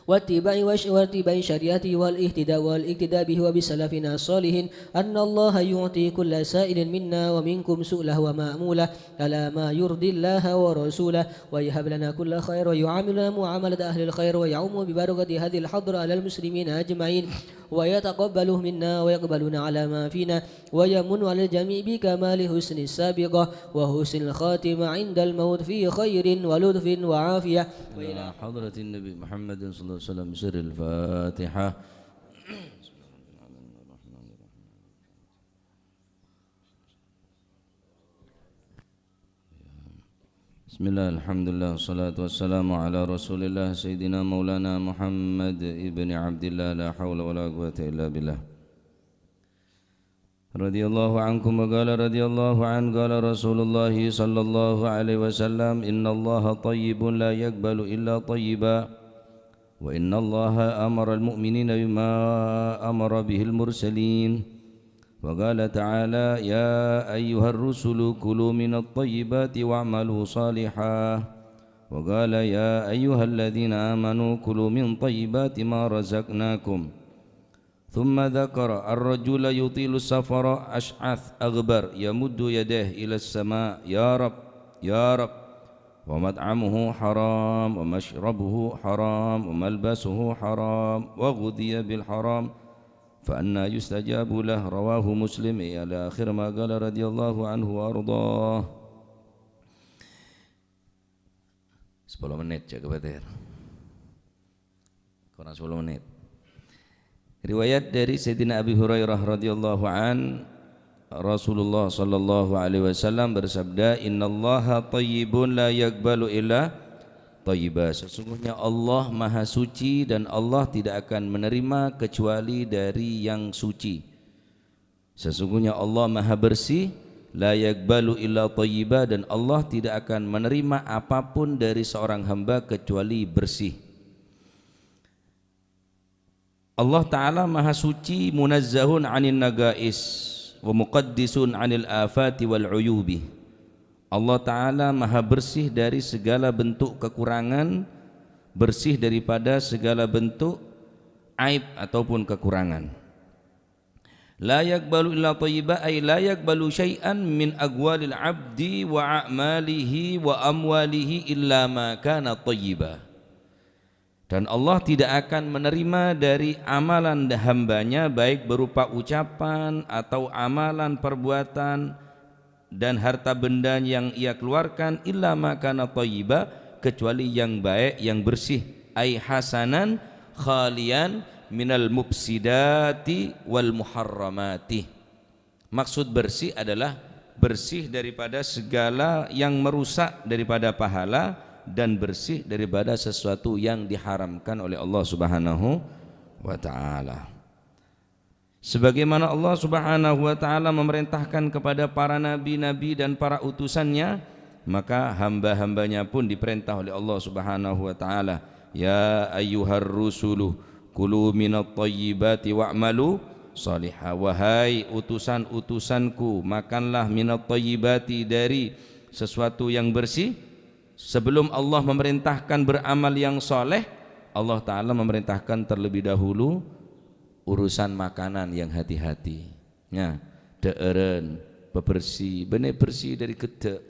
Speaker 7: واتباع شريعته والاقتداء به وبسلفنا الصالحين أن الله يعطي كل سائل منا ومنكم سؤله ومأموله على ما يرضي الله ورسوله ويهب لنا كل خير ويعاملنا معاملة أهل الخير ويعم ببركة هذه الحضرة على المسلمين أجمعين ويتقبله منا ويقبلنا على ما فينا ويمن على الجميع بكمال حسن السابقة وحسن الخاتمة عند الموت في خير ولطف وعافية.
Speaker 6: إلى حضرة النبي محمد صلى الله عليه وسلم سر الفاتحة. بسم الله الحمد لله والصلاة والسلام على رسول الله سيدنا مولانا محمد ابن عبد الله لا حول ولا قوة إلا بالله. رضي الله عنكم وقال رضي الله عنه قال رسول الله صلى الله عليه وسلم إن الله طيب لا يقبل إلا طيبا وإن الله أمر المؤمنين بما أمر به المرسلين وقال تعالى يا أيها الرسل كلوا من الطيبات واعملوا صالحا وقال يا أيها الذين آمنوا كلوا من طيبات ما رزقناكم ثم ذكر الرجل يطيل السفر أشعث أغبر يمد يديه إلى السماء يا رب يا رب ومطعمه حرام ومشربه حرام وملبسه حرام وغذي بالحرام فأنا يستجاب له. رواه مسلم إلى آخر ما قال رضي الله عنه وأرضاه. 10 menit jaga bater. Kurang 10 menit. Riwayat dari Sayyidina Abi Hurairah radhiyallahu an Rasulullah sallallahu alaihi wasallam bersabda innallaha thayyibun la yaqbalu illa thayyiba. Sesungguhnya Allah Maha Suci dan Allah tidak akan menerima kecuali dari yang suci. Sesungguhnya Allah Maha Bersih la yaqbalu illa thayyiba, dan Allah tidak akan menerima apapun dari seorang hamba kecuali bersih. Allah Ta'ala maha suci, munazzahun 'anil nagais wa muqaddisun 'anil afati wal 'uyubi. Allah Ta'ala maha bersih dari segala bentuk kekurangan, bersih daripada segala bentuk aib ataupun kekurangan. La yaqbalu illa thayyiba, ay la yaqbalu syai'an min aqwalil 'abdi wa a'malihi wa amwalihi illa ma kana thayyiba. Dan Allah tidak akan menerima dari amalan hambanya, baik berupa ucapan atau amalan perbuatan dan harta benda yang ia keluarkan, illa ma kana thayyiba, kecuali yang baik, yang bersih, ay hasanan khalian minal mufsidati wal muharramati. Maksud bersih adalah bersih daripada segala yang merusak daripada pahala dan bersih daripada sesuatu yang diharamkan oleh Allah Subhanahu wa taala. Sebagaimana Allah Subhanahu wa taala memerintahkan kepada para nabi-nabi dan para utusannya, maka hamba-hambanya pun diperintah oleh Allah Subhanahu wa taala, ya ayyuhar rusulu kulu minat thayyibati wa'malu salihah. Wahai utusan-utusanku, makanlah minat thayyibati, dari sesuatu yang bersih. Sebelum Allah memerintahkan beramal yang soleh, Allah Ta'ala memerintahkan terlebih dahulu urusan makanan yang hati-hati. Ya, deeren, bebersih, benih bersih dari gedek,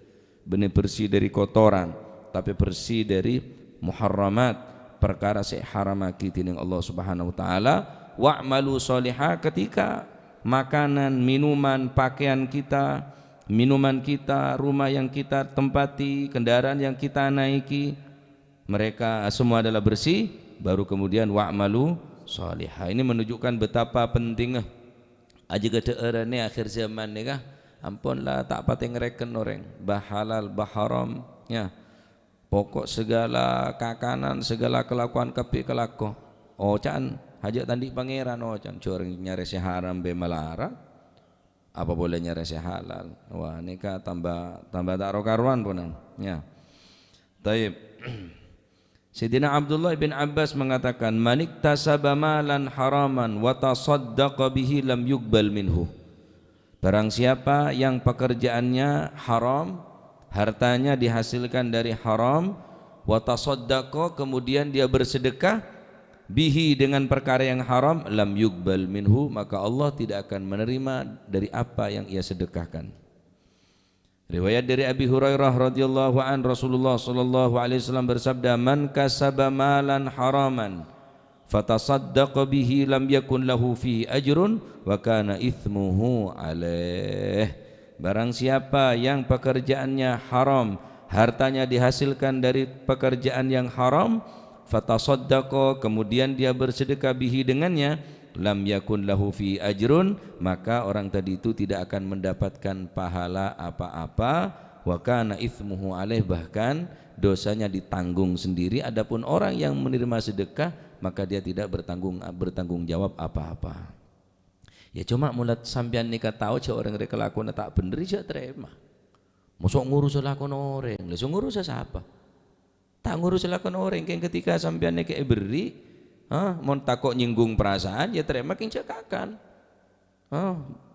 Speaker 6: benih bersih dari kotoran, tapi bersih dari muharramat, perkara sing haramaki dening Allah Subhanahu wa taala. Wa'malu sholihah, ketika makanan, minuman, pakaian kita, minuman kita, rumah yang kita tempati, kendaraan yang kita naiki, mereka semua adalah bersih, baru kemudian wa'malu sholihah. Ini menunjukkan betapa pentingnya aja kedeeran ni akhir zaman ni kah, ampunlah tak pati ngereken orang bahalal baharam, ya. Pokok segala kakanan, segala kelakuan kepi kelaku. Oh can, hajat tandi pangeran, oh can, coreng nyari si haram be malara, apa boleh nyari si halal. Wah nikah tambah tak rokaruan punan. Ya. Taib. Sayyidina Abdullah bin Abbas mengatakan, manik tasaba malan haraman wa tasaddaqa bihi lam yuqbal minhu. Barang siapa yang pekerjaannya haram, hartanya dihasilkan dari haram, wa tasaddaqa, kemudian dia bersedekah, bihi, dengan perkara yang haram, lam yuqbal minhu, maka Allah tidak akan menerima dari apa yang ia sedekahkan. Riwayat dari Abi Hurairah radhiyallahu an, Rasulullah sallallahu alaihi wasallam bersabda, man kasaba malan haraman fatasaddaqa bihi lam yakun lahu fihi ajrun wa kana ithmuhu alaih. Barang siapa yang pekerjaannya haram, hartanya dihasilkan dari pekerjaan yang haram, fatasaddaqa, kemudian dia bersedekah bihi dengannya, lam yakun lahu fi ajrun, maka orang tadi itu tidak akan mendapatkan pahala apa-apa, wa kana ithmuhu alaih, bahkan dosanya ditanggung sendiri. Adapun orang yang menerima sedekah, maka dia tidak bertanggung jawab apa-apa. Ya cuma mulat sampean nikah tahu cak orang rek kelakuan tak bener cak terima. Mosok ngurus lakon orang, langsung ngurus siapa? Tak ngurus lakon orang, kan ketika sampean nikah beri, mon takok nyinggung perasaan, ya terima king cekakan.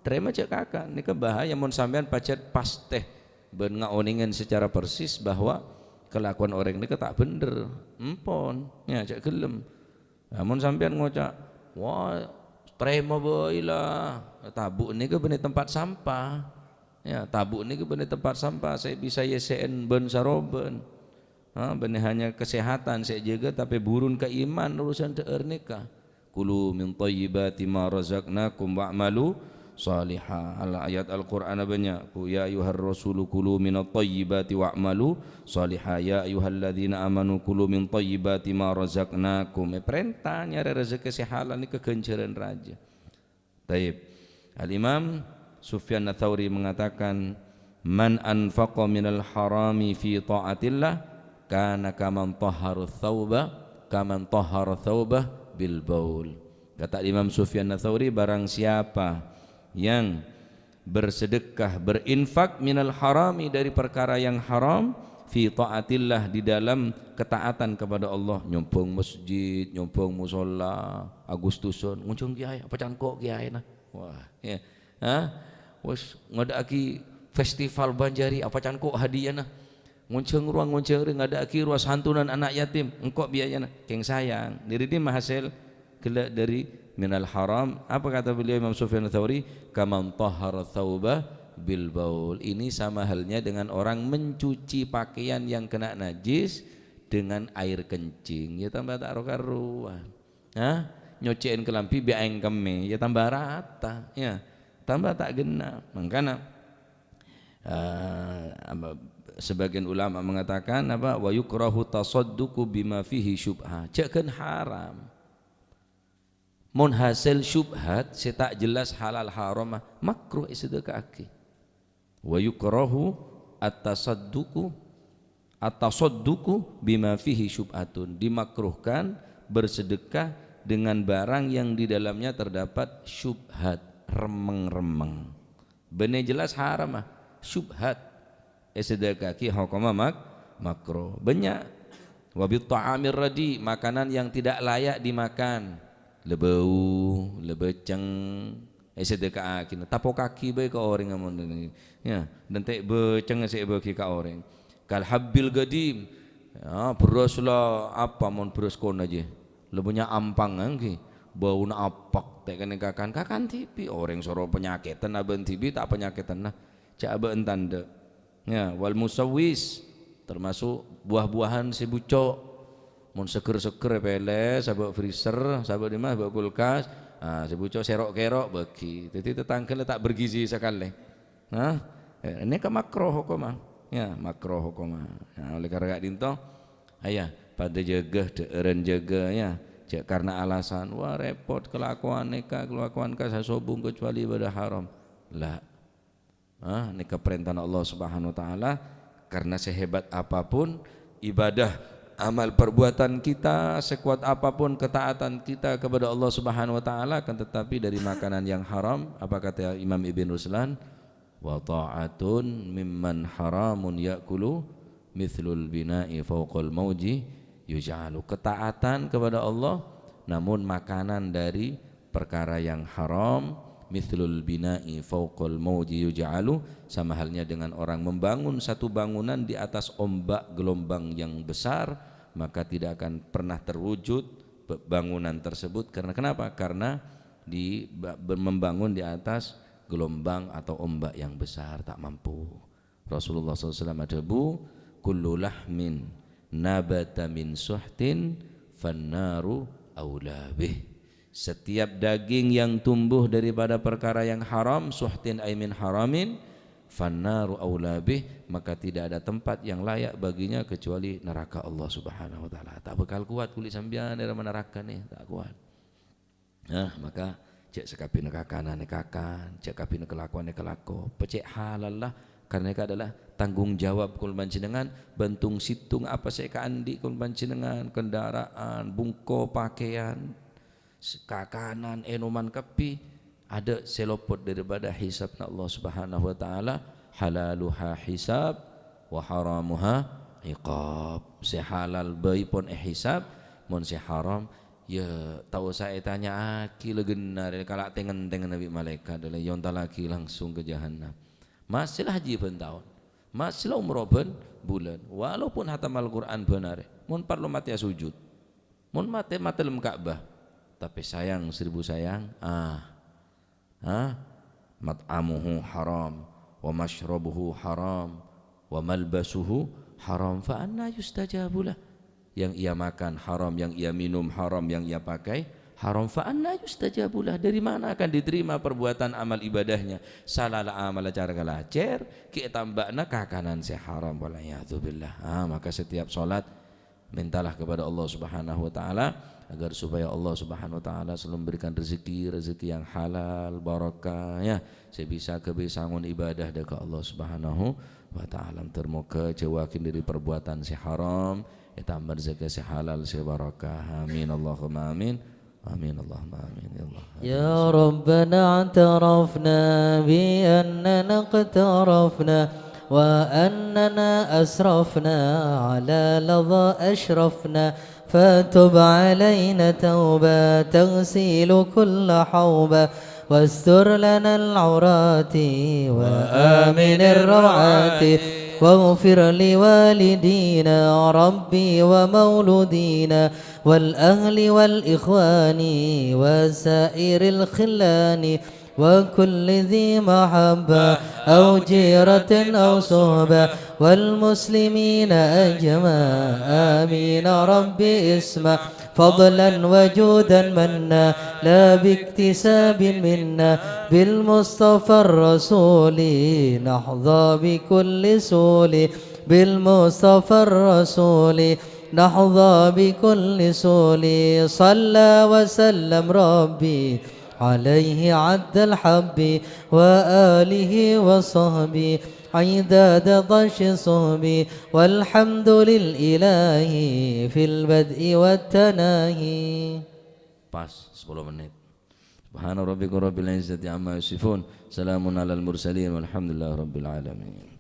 Speaker 6: Terima cekakan. Nikah bahaya mon sampean pacet pas teh ben ngaoningan secara persis bahwa kelakuan orang nikah tak bener. Empon, ya cak gelem. Mon sampean ngocak, wah terima boilah, tabuk ni ke benih tempat sampah, ya tabuk ni ke benih tempat sampah, saya bisa YSN ben saroben, benih hanya kesehatan saya jaga, tapi burun ke iman urusan teer nikah. Kulu min thayyibati ma razaqnakum wa'malu salihah. Ayat Al-Quran banyak, ya ayuhar rasulu kulu minat thayyibati wa'malu salihah, ya ayuhalladzina amanu kulu min thayyibati ma razaqnakum. Perintah nyari rezeki sehalal ni kekenceran raja. Taib. Al-Imam Sufyan Ats-Tsauri mengatakan, man anfaqa minal harami fi ta'atillah kana kaman tahhara thawbah bil baul. Kata Imam Sufyan Ats-Tsauri, barang siapa yang bersedekah, berinfak minal harami dari perkara yang haram, fi taatillah di dalam ketaatan kepada Allah, nyompong masjid, nyompong musola, Agustuson, nguncung kiai, apa cangkok kiai nah, wah, ya, wes ngadaki festival Banjari, apa cangkok hadiah nah, nguncung ruang nguncung ngadaki ruang santunan anak yatim, engkau biayana, keng sayang, diri dia hasil kelak dari minal haram. Apa kata beliau Imam Sufyan Ats-Tsauri? Kaman tahhara tsauba bil baul. Ini sama halnya dengan orang mencuci pakaian yang kena najis dengan air kencing, ya tambah tak karuan. Nyuciin kelampi biaeng keme, ya tambah rata, ya tambah tak genap. Makanya sebagian ulama mengatakan apa? Wa yukrahu tasadduqu bima fihi syubhah. Cekeun haram. Mun hasil syubhat tak jelas halal haram makruh sedekahke. Wa yukrahu at-tasadduqu bima fihi syubhatun. Dimakruhkan bersedekah dengan barang yang di dalamnya terdapat syubhat, remeng-remeng. Bener jelas haram syubhat. Sedekahke hukuma makruh. Banyak. Wa bi ta'amir radi, makanan yang tidak layak dimakan. Lebau, lebeceng, sedekah kina tapok kaki bae ka orang amun ya dan tek beceng se bagi ka orang kal habbil gadim ya beras lah apa mon beras kon aja lebunya ampang angki bau na apak tek kakan tipi orang soro penyakitan aben tibi tak penyakitan nah cak aben tanda ya wal musawwis termasuk buah-buahan si bucok mun seger-seger pele sabak freezer sabak di mah sabak kulkas sebuco serok-kerok bagi jadi tetangga tak bergizi sekali ini ke makroh hukumah ya makroh hukumah oleh karena dinto ayah pada jaga deeren jaga ya karena alasan wah repot kelakuan neka kelakuan ka sasobung kecuali ibadah haram lah neka perintah Allah Subhanahu wa taala karena sehebat apapun ibadah amal perbuatan kita, sekuat apapun ketaatan kita kepada Allah Subhanahu wa taala, akan tetapi dari makanan yang haram, apa kata Imam Ibn Ruslan? Wa ta'atun mimman haramun ya'kulu mithlul bina'i fawqal mauji yuj'alu. Ketaatan kepada Allah namun makanan dari perkara yang haram, mithlul bina'i fawqal mauji yuj'alu, sama halnya dengan orang membangun satu bangunan di atas ombak gelombang yang besar, maka tidak akan pernah terwujud bangunan tersebut. Karena kenapa? Karena membangun di atas gelombang atau ombak yang besar, tak mampu. Rasulullah SAW adabu kullu lahmin nabata min suhtin fannaru aula bih. Setiap daging yang tumbuh daripada perkara yang haram, suhtin ay min haramin, fannaru aula bih, maka tidak ada tempat yang layak baginya kecuali neraka Allah Subhanahu wa taala. Tak bakal kuat kulit sambian dari neraka nih, tak kuat. Maka cek sekapi nekakanan nekakan, cek kapi nekelakuan nekelako, pecek halal lah, karena itu adalah tanggung jawab kul panjenengan, bentung situng apa saya andi kul panjenengan, kendaraan, bungko pakaian, kakanan, enoman kapi, ada selopot daripada hisabna Allah Subhanahu wa taala. Halaluha hisab wa haramuha iqab. Si halal bayi pun hisab, mun si haram ya tahu saya tanya aki legenar kalau tengen nabi malaikat adalah yonta lagi langsung ke jahanam. Masihlah haji ben tahun, masihlah umroh ben bulan, walaupun hatam Al-Qur'an benar, mun perlu mati sujud, mun mati lem Ka'bah, tapi sayang 1000 sayang mat'amuhu haram wa mashrabuhu haram wa malbasuhu haram fa anna yustajabulah. Yang ia makan haram, yang ia minum haram, yang ia pakai haram, fa anna yustajabulah. Dari mana akan diterima perbuatan amal ibadahnya? Salala amal cara galacer ki tambahna kakanan si haram wala ya'dzubillah. Maka setiap salat mintalah kepada Allah Subhanahu wa taala agar supaya Allah Subhanahu wa taala selalu memberikan rezeki yang halal barakah ya, sebisa kebisangun ibadah dekat Allah Subhanahu wa taala. Termoga cewakin dari perbuatan si haram, tambah rezeki si halal si barakah. Amin Allahumma amin. آمين اللهم آمين يا الله.
Speaker 2: يا ربنا اعترفنا بأننا اقترفنا وأننا أسرفنا على لظى أشرفنا فتب علينا توبة تغسل كل حوبة واستر لنا العورات وآمن الروعات واغفر لوالدينا ربي ومولودينا والأهل والإخوان وسائر الخلان وكل ذي محبة أو جيرة أو صحبة والمسلمين أجمع آمين ربي اسمع فضلا وجودا منا لا باكتساب منا بالمصطفى الرسول نحظى بكل سول بالمصطفى الرسول نحظى بكل سول صلى وسلم ربي عليه عد الحب وآله وصحبه عداد ضش صحبي والحمد للإله في البدء والتناهي.
Speaker 6: Pas 10 menit. Subhana rabbika rabbil izzati amma yasifun. Salamun alal mursalin walhamdulillahi rabbil alamin.